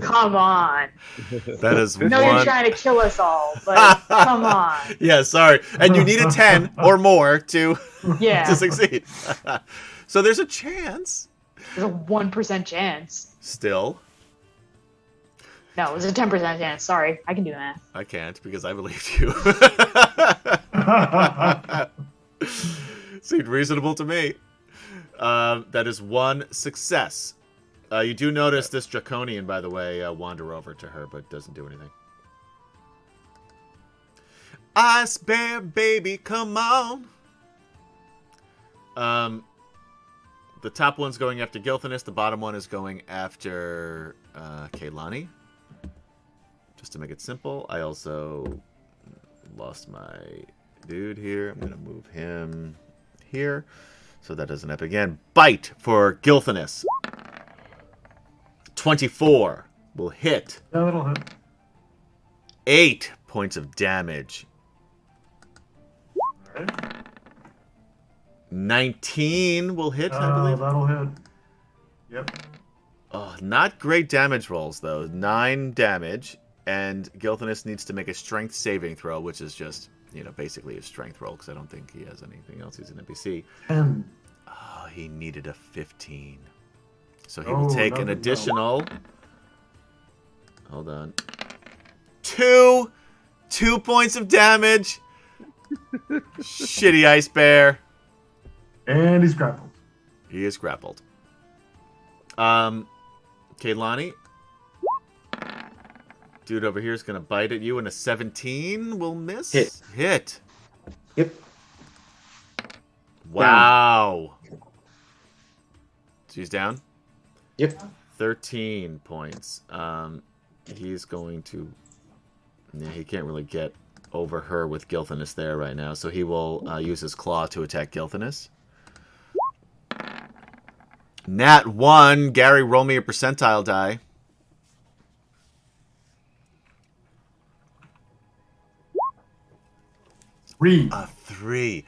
Come on. That is No, one. you're trying to kill us all, but come on. Yeah, sorry. And you need a 10 or more to Yeah. to succeed. So there's a chance. There's a 1% chance. Still, No, it was a 10% chance. Sorry, I can do math. I can't because I believed you. Seemed reasonable to me. That is one success. You do notice this Draconian, by the way, wander over to her, but doesn't do anything. Ice Bear, baby, come on. The top one's going after Gilthanis. The bottom one is going after Kaylani. Just to make it simple, I also lost my dude here. I'm going to move him here so that doesn't happen again. Bite for Gilthanis. 24 will hit. Yeah, that'll hit. 8 points of damage. All right. 19 will hit, I believe. That'll hit. Yep. Oh, not great damage rolls, though. 9 damage, and Gilthanis needs to make a strength saving throw, which is just, basically a strength roll, because I don't think he has anything else. He's an NPC. 10. Oh, he needed a 15. So he will take an no. additional... Hold on. 2 points of damage. Shitty Ice Bear. And he's grappled. He is grappled. Kaylani. Dude over here is going to bite at you, and a 17 will miss. Hit. Yep. Wow. She's down. Yep. 13 points. he's going to... Yeah, he can't really get over her with Gilthanus there right now, so he will use his claw to attack Gilthanus. Nat 1. Gary, roll me a percentile die. 3. A 3.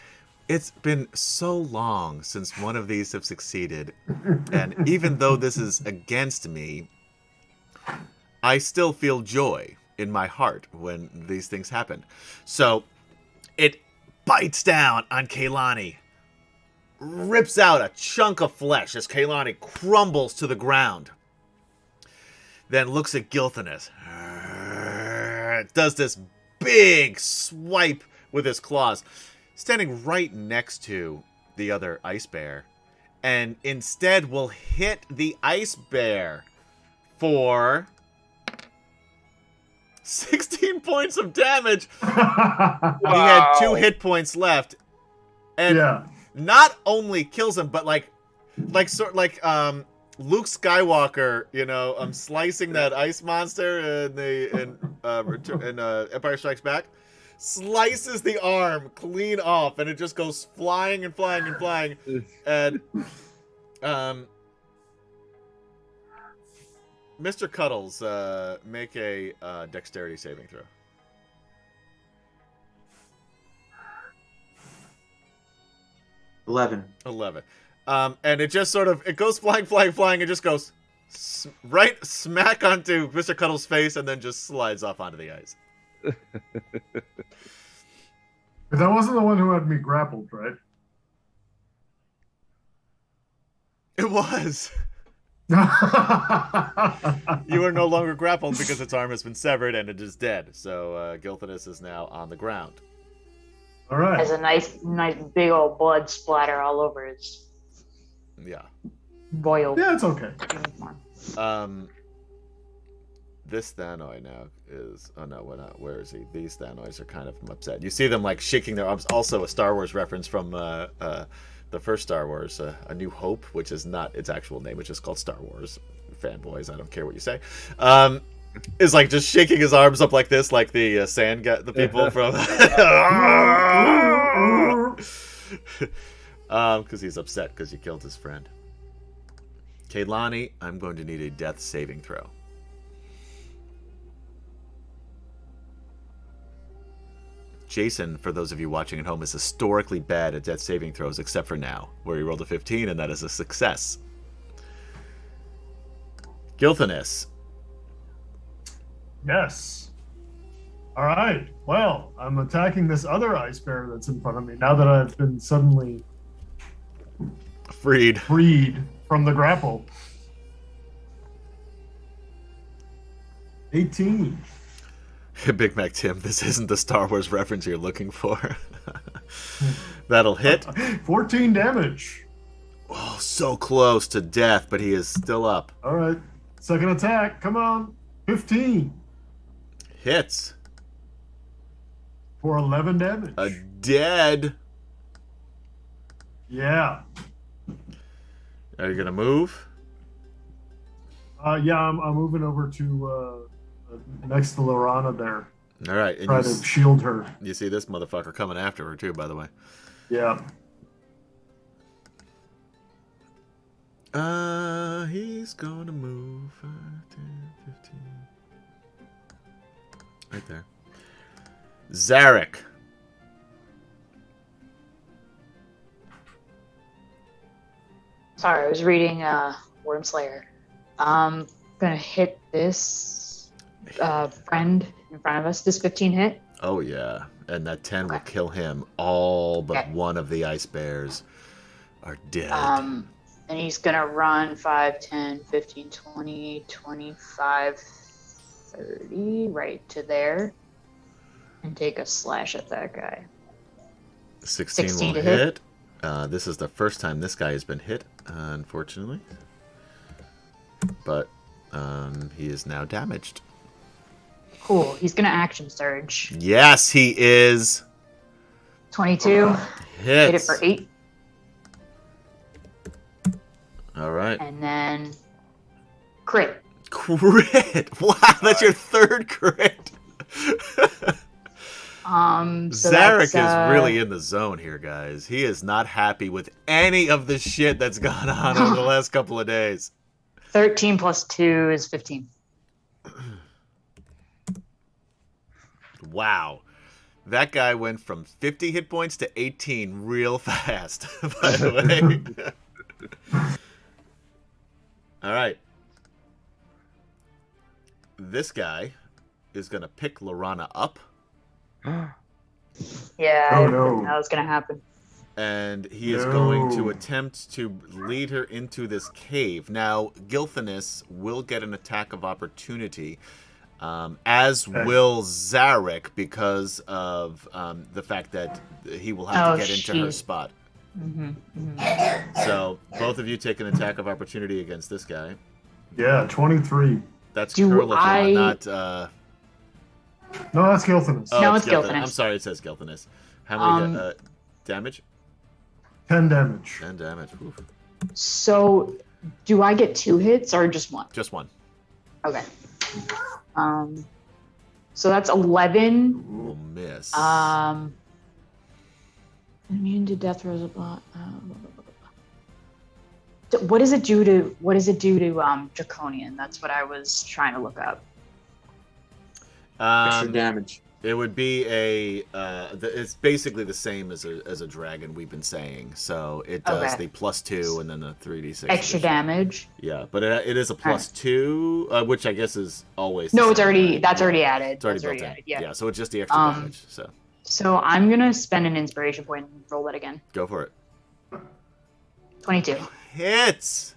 It's been so long since one of these have succeeded, and even though this is against me, I still feel joy in my heart when these things happen. So it bites down on Kaylani, rips out a chunk of flesh as Kaylani crumbles to the ground. Then looks at Gilthanus. Does this big swipe with his claws, standing right next to the other ice bear, and instead will hit the ice bear for 16 points of damage. He had 2 hit points left, and not only kills him, but like Luke Skywalker, you know, slicing that ice monster in Empire Strikes Back, slices the arm clean off, and it just goes flying and flying and flying. And Mr. Cuddles, make a dexterity saving throw. 11. And it just sort of, it goes flying, and just goes right smack onto Mr. Cuddles' face, and then just slides off onto the ice. But that wasn't the one who had me grappled, right? It was. You are no longer grappled because its arm has been severed and it is dead. So Gilthanus is now on the ground. All right. Has a nice big old blood splatter all over his boiled. Yeah, it's okay. Uniform. This Thanoi now is... Oh, no, we're not. Where is he? These Thanois are kind of upset. You see them, like, shaking their arms. Also a Star Wars reference from the first Star Wars, A New Hope, which is not its actual name. It's just called Star Wars. Fanboys, I don't care what you say. Is, like, just shaking his arms up like this, like the sand guy, the people from... Because he's upset because you killed his friend. Kaylani, I'm going to need a death saving throw. Jason, for those of you watching at home, is historically bad at death saving throws, except for now, where he rolled a 15, and that is a success. Gilthanus. Yes. All right. Well, I'm attacking this other ice bear that's in front of me now that I've been suddenly freed from the grapple. 18. Big Mac Tim, this isn't the Star Wars reference you're looking for. That'll hit. 14 damage. Oh, so close to death, but he is still up. All right. Second attack. Come on. 15. Hits. For 11 damage. A dead. Yeah. Are you going to move? Yeah, I'm moving over to next to Lorana there. All right. And try to shield her. You see this motherfucker coming after her, too, by the way. Yeah. He's going to move 5, 10, 15. Right there. Zarek. Sorry, I was reading Wormslayer. I'm gonna hit this friend in front of us. This 15 hit. Oh yeah, and that 10 will kill him. All but one of the ice bears are dead. And he's gonna run 5, 10, 15, 20, 25, 30, right to there, and take a slash at that guy. 16 will hit. This is the first time this guy has been hit, unfortunately. But he is now damaged. Cool. He's gonna action surge. Yes, he is. 22. Hits. Hit it for 8. All right. And then crit. Crit! Wow, that's your third crit. So Zarek that's, is really in the zone here, guys. He is not happy with any of the shit that's gone on over the last couple of days. 13 plus 2 is 15. Wow. That guy went from 50 hit points to 18 real fast, by the way. All right. This guy is going to pick Lorana up. Yeah, Oh, I no. think that was gonna happen. And he is going to No. attempt to lead her into this cave. Now, Gilthanis will get an attack of opportunity, as Okay. will Zarek, because of the fact that he will have to get into her she's- spot. Mm-hmm, So, both of you take an attack of opportunity against this guy. Yeah, 23. That's Do Kurlithon, I- not... No, that's Gilthanis. No, it's Gilthanis. I'm sorry, it says Gilthanis. How many damage? 10 damage. 10 damage. Oof. So, do I get 2 hits or just 1? Just one. Okay. So that's 11. Will miss. Immune to death throws a bot. What does it do to Draconian? That's what I was trying to look up. Extra damage. It would be it's basically the same as a dragon we've been saying. So it does Okay. the +2 and then the 3d6. Extra damage. Yeah, but it is a +2, which I guess is always. No, the it's same, already right? that's Yeah. already added. It's already That's built in. added, yeah. So it's just the extra damage. So So I'm gonna spend an inspiration point and roll that again. go for it. 22. Hits.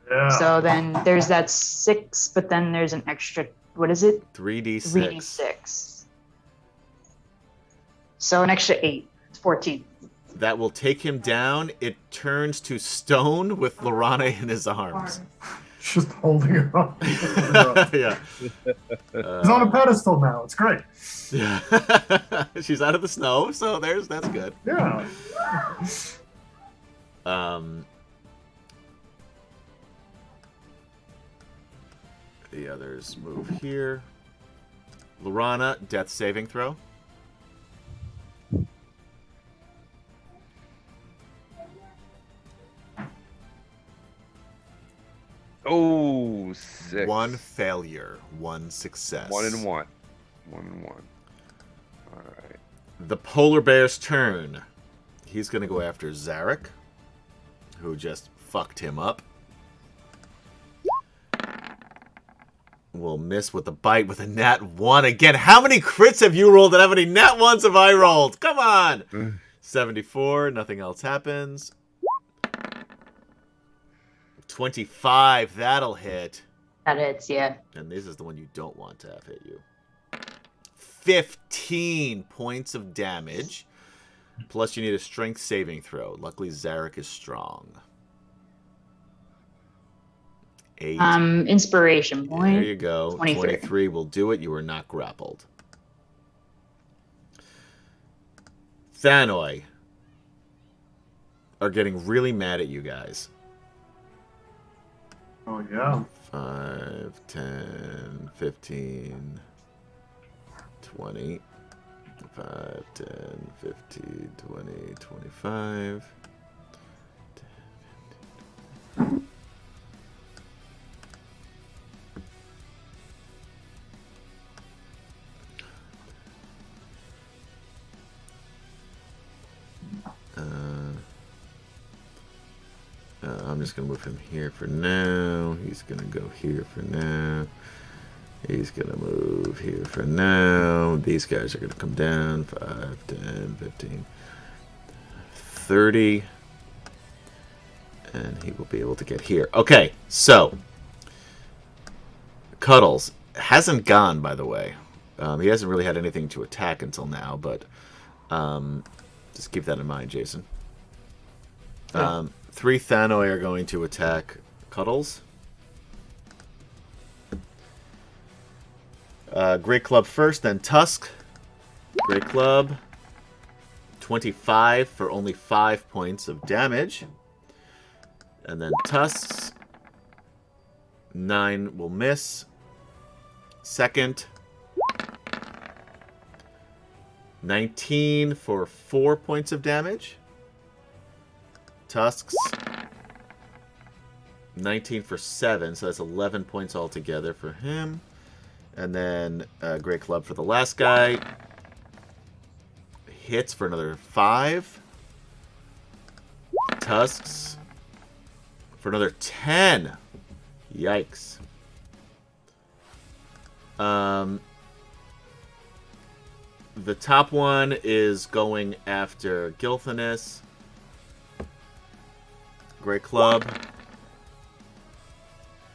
Yeah. So then there's that 6, but then there's an extra. What is it? 3d6. 3d6. So an extra 8. It's 14. That will take him down. It turns to stone with Lorana in his arms. Just holding her up. Yeah. He's on a pedestal now. It's great. Yeah. She's out of the snow, so that's good. Yeah. The others move here. Lorana, death saving throw. Oh, 6. One failure, one success. 1 and 1. 1 and 1. All right. The polar bear's turn. He's going to go after Zarek, who just fucked him up. Will miss with the bite with a nat 1 again. How many crits have you rolled and how many nat 1s have I rolled? Come on! 74, nothing else happens. 25, that'll hit. That hits, yeah. And this is the one you don't want to have hit you. 15 points of damage. Plus you need a strength saving throw. Luckily Zarek is strong. 8. Inspiration point. There you go. 23. 23 will do it. You are not grappled. Thanoi are getting really mad at you guys. Oh, yeah. 5, 10, 15, 20, 5, 10, 15, 20, 25. 10, 15. I'm just going to move him here for now. He's going to go here for now. He's going to move here for now. These guys are going to come down. 5, 10, 15, 30. And he will be able to get here. Okay, so. Cuddles hasn't gone, by the way. He hasn't really had anything to attack until now, but just keep that in mind, Jason. 3 Thanoi are going to attack Cuddles. Great Club first, then Tusk. Great Club. 25 for only 5 points of damage. And then Tusks. 9 will miss. Second. 19 for 4 points of damage. Tusks. 19 for 7, so that's 11 points altogether for him. And then Great Club for the last guy. Hits for another 5. Tusks for another 10. Yikes. The top one is going after Gilthanus. Great Club.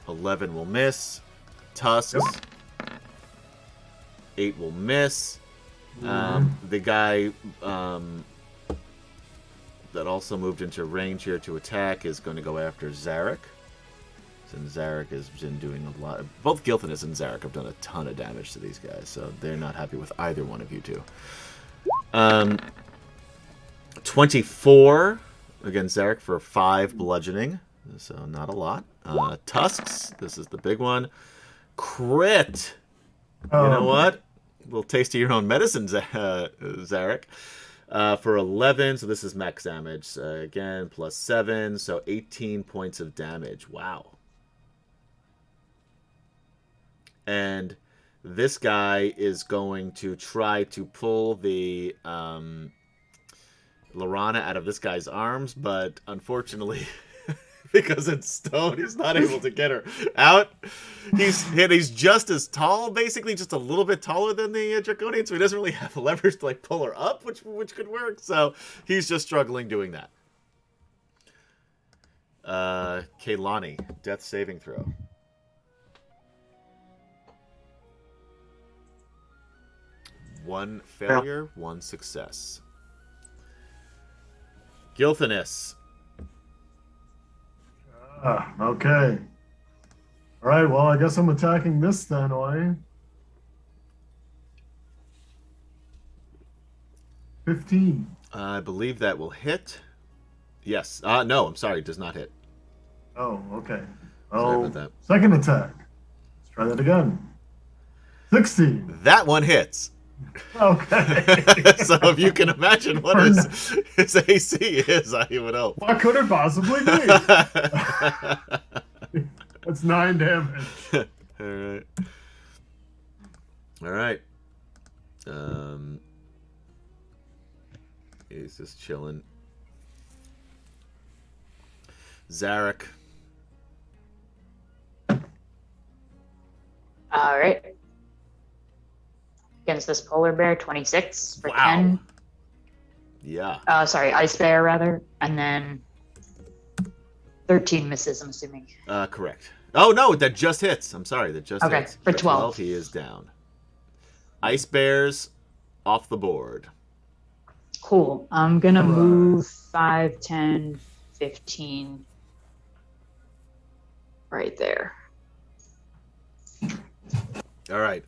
11 will miss. Tusks. 8 will miss. The guy that also moved into range here to attack is going to go after Zarek. Since Zarek has been doing a lot. Both Gilthanus and Zarek have done a ton of damage to these guys, so they're not happy with either one of you two. 24 against Zarek for 5 bludgeoning, so not a lot. Tusks, this is the big one. Crit! You know what? A little taste of your own medicine, Zarek. For 11, so this is max damage. Again, plus 7, so 18 points of damage. Wow. And this guy is going to try to pull the Lorana out of this guy's arms, but unfortunately, because it's stone, he's not able to get her out. He's just as tall, basically, just a little bit taller than the Draconian, so he doesn't really have leverage to like pull her up, which could work. So he's just struggling doing that. Kaylani, death saving throw. One failure, 1 success. Gilthanus. Okay. All right, well, I guess I'm attacking this then, Oi. 15. I believe that will hit. Yes. No, I'm sorry, it does not hit. Oh, okay. Sorry about that. Second attack. Let's try that again. 16. That one hits. Okay. So if you can imagine what his AC is, I would hope. What could it possibly be? That's 9 damage. All right. He's just chilling. Zarek. All right. Against this polar bear, 26 for Wow. 10. Yeah. Sorry, ice bear rather, and then 13 misses. I'm assuming. Correct. Oh no, that just hits. I'm sorry, that just Okay, hits. for 12. He is down. Ice bears off the board. Cool. I'm gonna move 5, 10, 15. Right there. All right.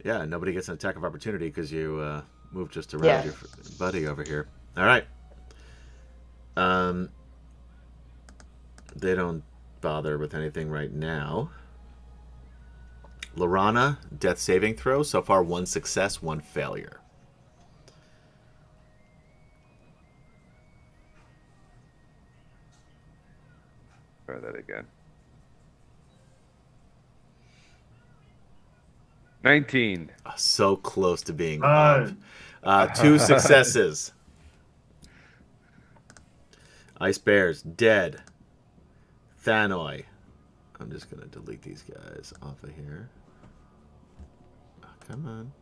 Yeah, nobody gets an attack of opportunity because you moved just around your buddy over here. All right. They don't bother with anything right now. Lorana, death saving throw. So far, 1 success, 1 failure. Try that again. 19. So close to being up. 2 successes. Ice Bears, dead. Thanoi. I'm just going to delete these guys off of here. Oh, come on.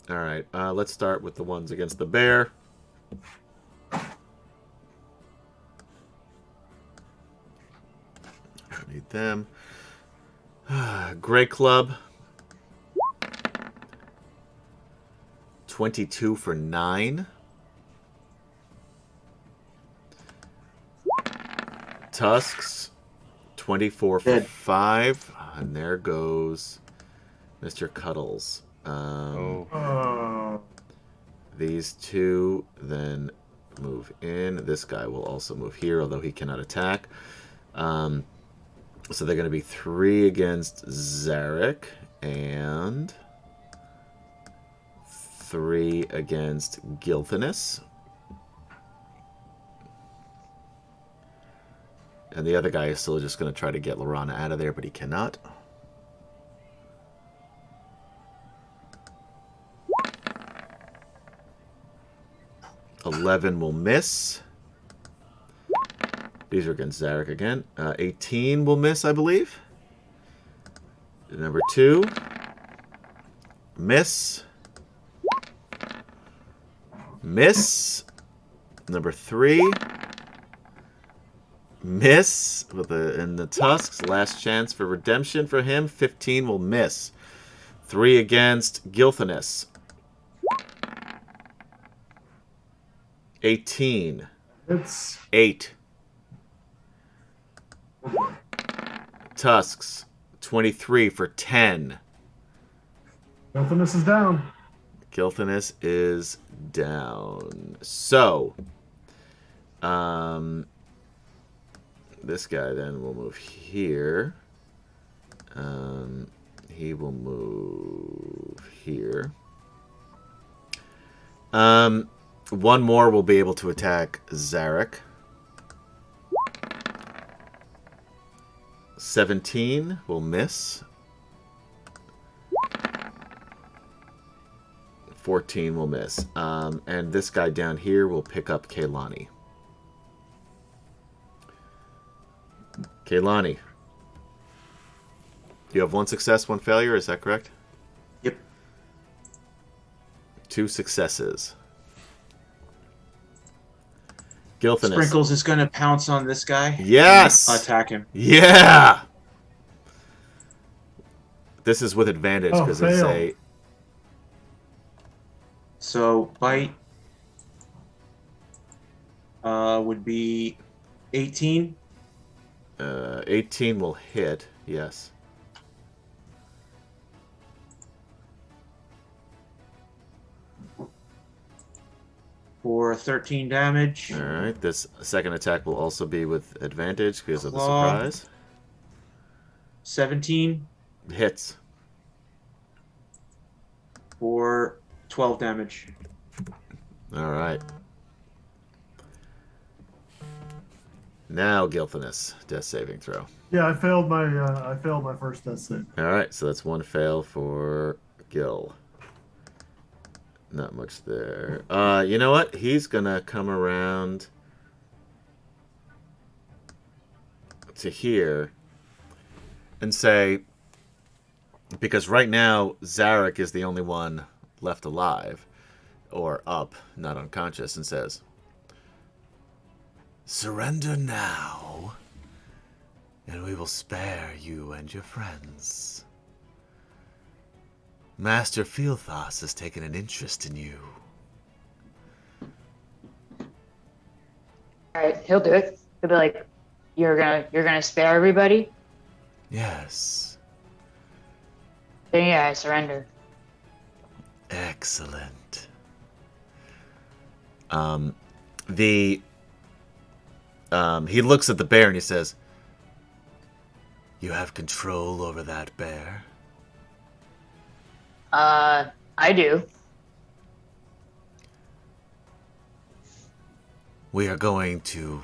All right, let's start with the ones against the bear. Don't need them. Great Club. 22 for 9. Tusks. 24 for 5. And there goes Mr. Cuddles. These two then move in. This guy will also move here, although he cannot attack. So they're going to be 3 against Zarek and 3 against Gilthanus. And the other guy is still just going to try to get Lorana out of there, but he cannot. $11 will miss. These are against Zarek again. 18 will miss, I believe. Number 2. Miss. Miss. Number 3. Miss with in the tusks. Last chance for redemption for him. 15 will miss. 3 against Gilthanus. 18. It's 8. Tusks. 23 for 10. Gilthanus is down. Gilthanus is down. So, this guy then will move here. He will move here. One more will be able to attack Zarek. 17 will miss. 14 will miss. And this guy down here will pick up Kaylani. Kaylani. You have 1 success, 1 failure, is that correct? Yep. 2 successes. Gilthanus. Sprinkles is going to pounce on this guy. Yes! And attack him. Yeah! This is with advantage because it's fail. a... So, bite would be 18. 18 will hit, yes. For 13 damage. Alright, this second attack will also be with advantage because of the Claw. surprise. 17 Hits. for 12 damage. Alright. Now Gilthanus, death saving throw. Yeah, I failed my first death save. Alright, so that's 1 fail for Gil. Not much there. You know what? He's gonna come around to here and say, because right now Zarek is the only one left alive, or up, not unconscious, and says, "Surrender now, and we will spare you and your friends. Master Fieldthas has taken an interest in you." All right, he'll do it. He'll be like, "You're gonna spare everybody." Yes. Then yeah, I surrender. Excellent. He looks at the bear and he says, "You have control over that bear?" I do. We are going to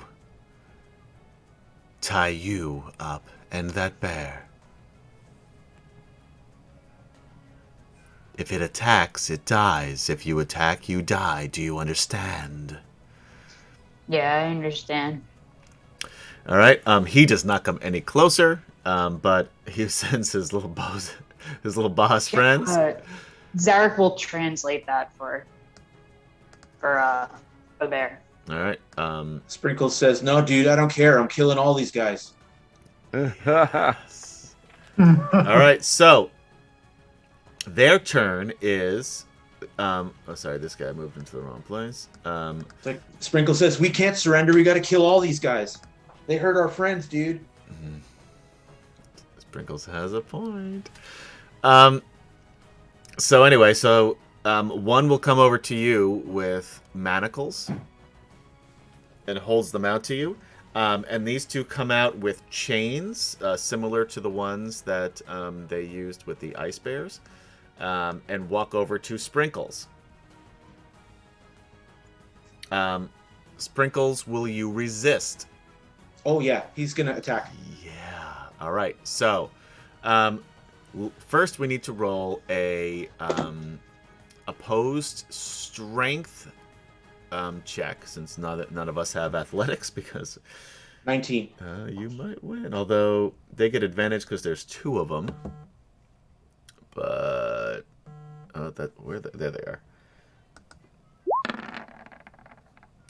tie you up and that bear. If it attacks, it dies. If you attack, you die. Do you understand? Yeah, I understand. All right. He does not come any closer, but he sends his little boss friends. Zarek will translate that for the bear. All right. Sprinkles says, "No, dude, I don't care. I'm killing all these guys." All right. So their turn is. Sorry, this guy moved into the wrong place. It's like Sprinkles says, "We can't surrender. We got to kill all these guys. They hurt our friends, dude." Sprinkles has a point. So anyway, one will come over to you with manacles. and holds them out to you. And these two come out with chains similar to the ones that they used with the ice bears, and walk over to Sprinkles. Sprinkles, will you resist? Oh yeah, he's gonna attack. Yeah. All right. So, first we need to roll a opposed strength check, since none of us have athletics, because 19. you might win. Although they get advantage because there's two of them. But there they are.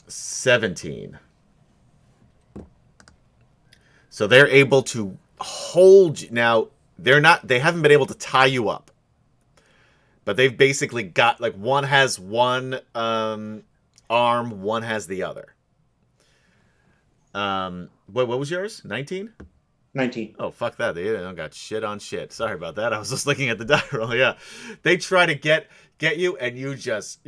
17. So they're able to hold you. Now they haven't been able to tie you up, but they've basically got, like, one has one arm, one has the other. What was yours? 19? 19. Oh, fuck that. They don't got shit on shit. Sorry about that. I was just looking at the die roll. Yeah. They try to get you, and you just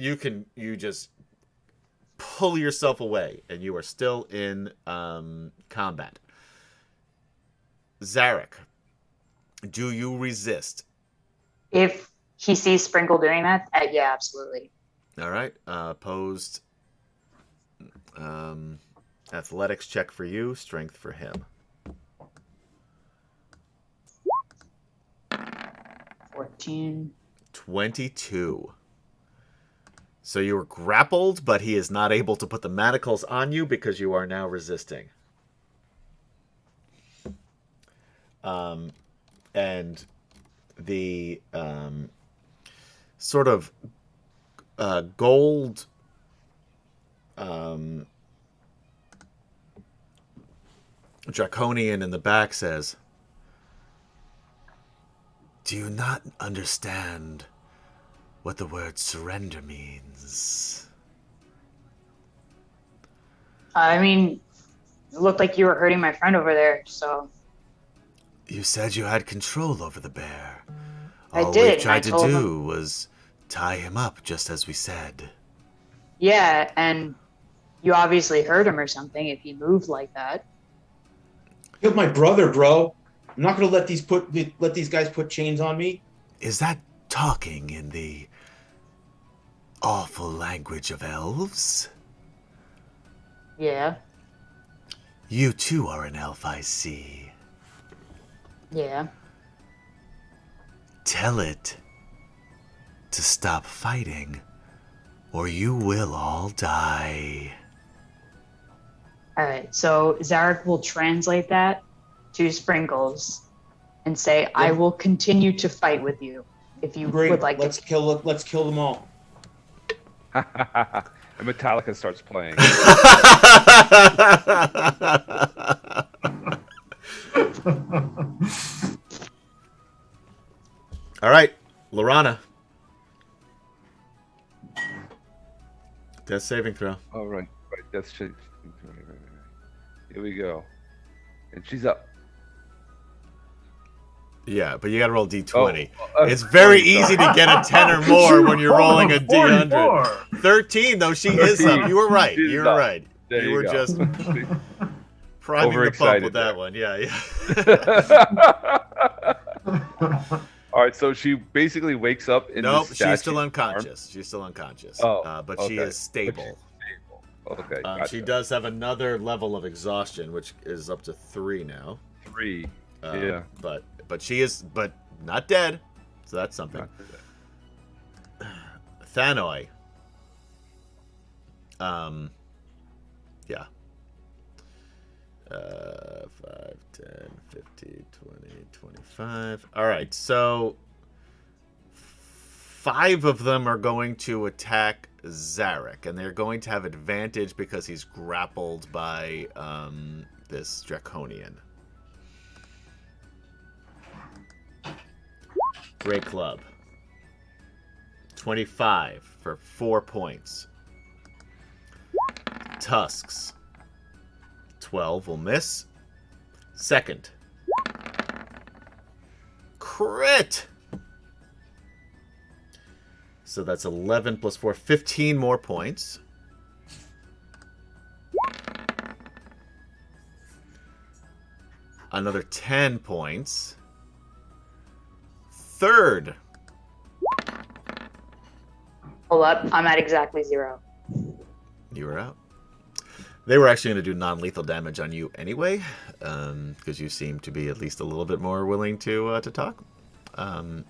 pull yourself away, and you are still in combat. Zarek, do you resist? If he sees Sprinkle doing that, yeah, absolutely. All right. Opposed athletics check for you, strength for him. 14. 22. So you were grappled, but he is not able to put the manacles on you because you are now resisting. And the sort of gold draconian in the back says, "Do you not understand what the word surrender means?" I mean, it looked like you were hurting my friend over there, so... You said you had control over the bear. I All did, we tried and I to told do was tie him up, just as we said. Yeah, and you obviously hurt him or something if he moved like that. Killed my brother, bro. I'm not gonna let these guys put chains on me. Is that talking in the awful language of elves? Yeah, You too are an elf, I see. yeah. Tell it to stop fighting, or you will all die. All right, so Zarek will translate that to Sprinkles and say, "I will continue to fight with you if you Great. would like Let's to." kill them all. And Metallica starts playing. All right, Lorana. Death saving throw. All right, that's shit. Here we go. And she's up. Yeah, but you gotta roll d20. Oh, It's very 20, easy sorry. to get a 10 or more when you're rolling a d100. 44. 13, though, she is up. You were right. She's You were up. right. There You you were go. just priming the pump Overexcited with that there. one. Yeah, yeah. All right, so she basically wakes up in Nope, the she's still statue's unconscious. She's still unconscious. Oh, but she okay. is stable. arm. Okay, gotcha. She does have another level of exhaustion, which is up to 3 now. 3. Yeah. But she is not dead, so that's something. Not bad. Thanoi. Yeah. 5, 10, 15, 20, 25. All right, so 5 of them are going to attack Zarek, and they're going to have advantage because he's grappled by this Draconian. Great club. 25 for 4 points. Tusks. 12 will miss. Second. Crit! So that's 11 plus 4, 15 more points. Another 10 points. Third. Hold up, I'm at exactly 0. You were out. They were actually going to do non-lethal damage on you anyway, because you seem to be at least a little bit more willing to talk. But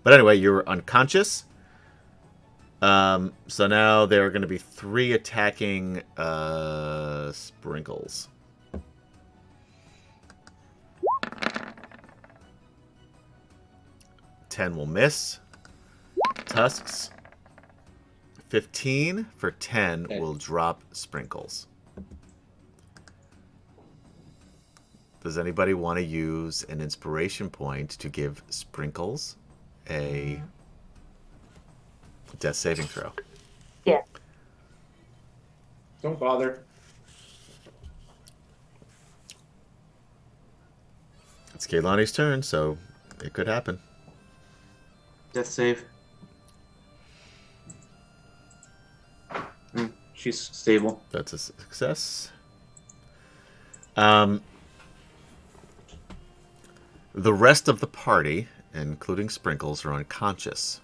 anyway, you're unconscious. So now there are going to be 3 attacking Sprinkles. $10 will miss. Tusks. 15 for 10 will drop Sprinkles. Does anybody want to use an inspiration point to give Sprinkles a death saving throw? Yeah. Don't bother. It's Kaylani's turn, so it could happen. Death save. She's stable. That's a success. The rest of the party, including Sprinkles, are unconscious.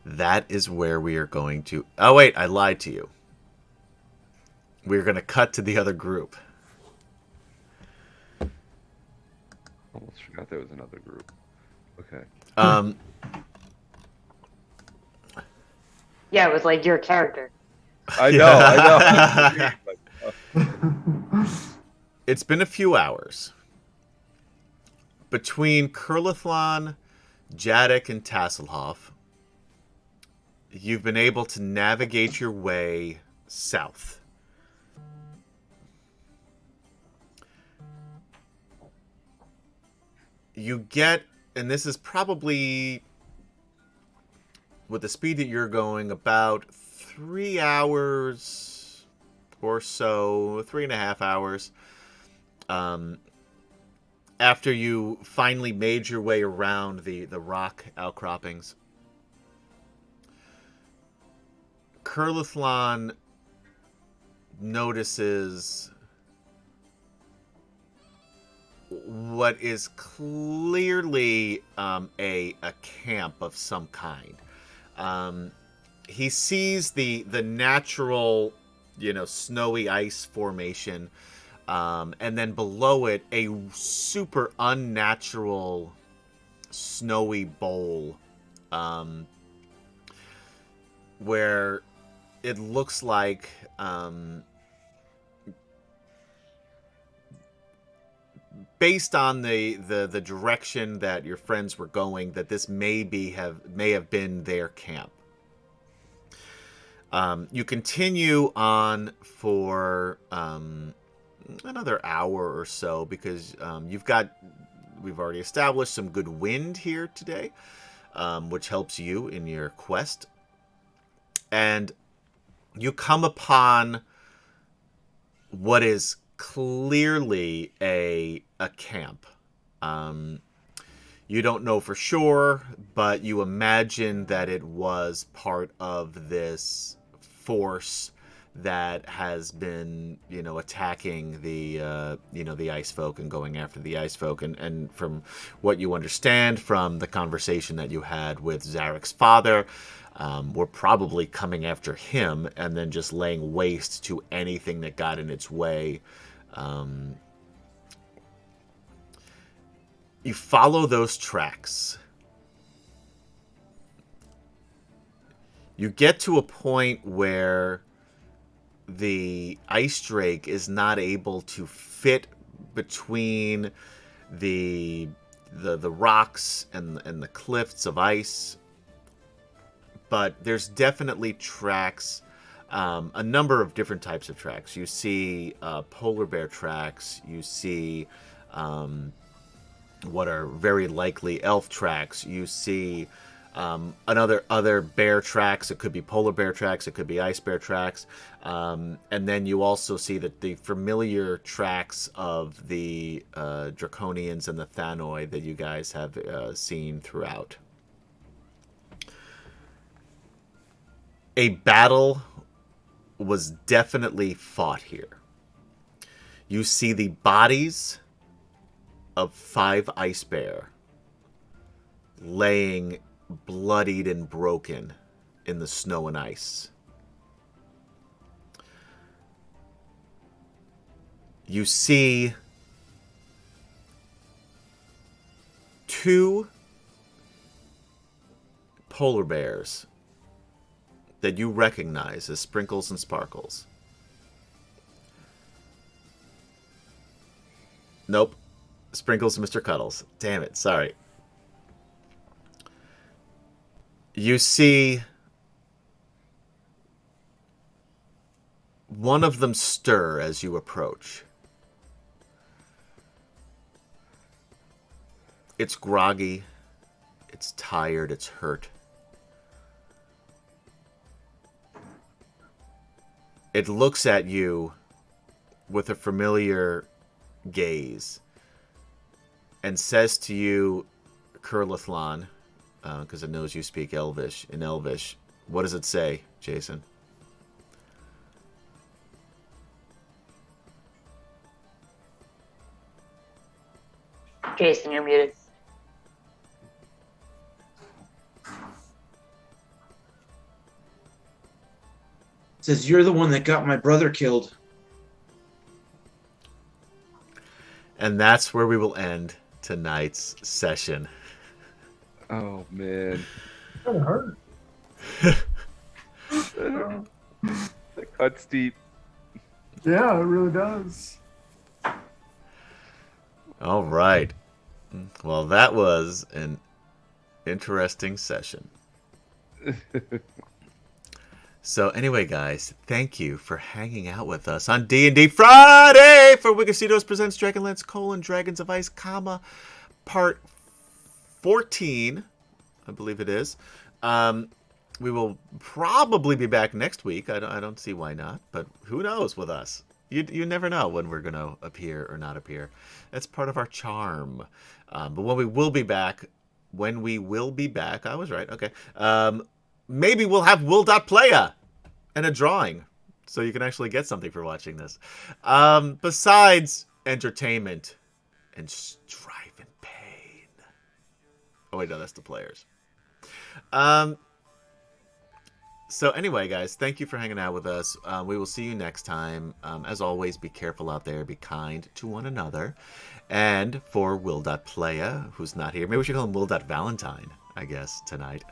That is where we are going to... Oh, wait, I lied to you. We're going to cut to the other group. Almost forgot there was another group. Okay. Yeah, with like your character. I know. It's been a few hours. Between Kurlathlon, Jadek, and Tasselhoff, you've been able to navigate your way south. You get, and this is probably, with the speed that you're going, about 3 hours or so, 3.5 hours, after you finally made your way around the rock outcroppings. Kurlathlon notices what is clearly a camp of some kind. He sees the natural, snowy ice formation, and then below it, a super unnatural snowy bowl, where it looks like based on the direction that your friends were going, that this may have been their camp. You continue on for another hour or so, because we've already established some good wind here today, which helps you in your quest. And you come upon what is clearly a camp. You don't know for sure, but you imagine that it was part of this force that has been, attacking the ice folk and going after the ice folk. And from what you understand from the conversation that you had with Zarek's father, we're probably coming after him and then just laying waste to anything that got in its way. You follow those tracks. You get to a point where the ice drake is not able to fit between the rocks and the cliffs of ice, but there's definitely tracks, a number of different types of tracks. You see polar bear tracks. You see what are very likely elf tracks. You see other bear tracks. It could be polar bear tracks. It could be ice bear tracks. And then you also see that the familiar tracks of the Draconians and the Thanoi that you guys have seen throughout. A battle was definitely fought here. You see the bodies of 5 ice bear laying bloodied and broken in the snow and ice. You see 2 polar bears that you recognize as Sprinkles and Sparkles. Nope. Sprinkles and Mr. Cuddles. Damn it, sorry. You see one of them stir as you approach. It's groggy, it's tired, it's hurt. It looks at you with a familiar gaze and says to you, Kurlathlan, because it knows you speak Elvish, in Elvish. What does it say, Jason? Jason, you're muted. Says, you're the one that got my brother killed. And that's where we will end tonight's session. Oh man. Kind of hurt. That cuts deep. Yeah, it really does. All right. Well, that was an interesting session. So anyway, guys, thank you for hanging out with us on D&D Friday for Wicked Studios Presents Dragonlance: Dragons of Ice, Part 14, I believe it is. We will probably be back next week. I don't see why not, but who knows with us. You never know when we're going to appear or not appear. That's part of our charm. But when we will be back, I was right, okay. Maybe we'll have Will.playa and a drawing, so you can actually get something for watching this. Besides entertainment and strife and pain. Oh wait, no, that's the players. So anyway, guys, thank you for hanging out with us. We will see you next time. As always, be careful out there. Be kind to one another. And for Will.playa, who's not here, maybe we should call him Will.valentine, I guess, tonight.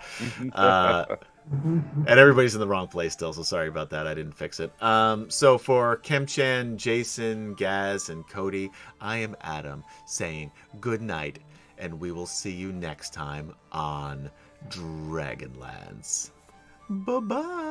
And everybody's in the wrong place still, so sorry about that. I didn't fix it. So for Kemchan, Jason, Gaz, and Cody, I am Adam saying good night, and we will see you next time on Dragonlance. Bye-bye.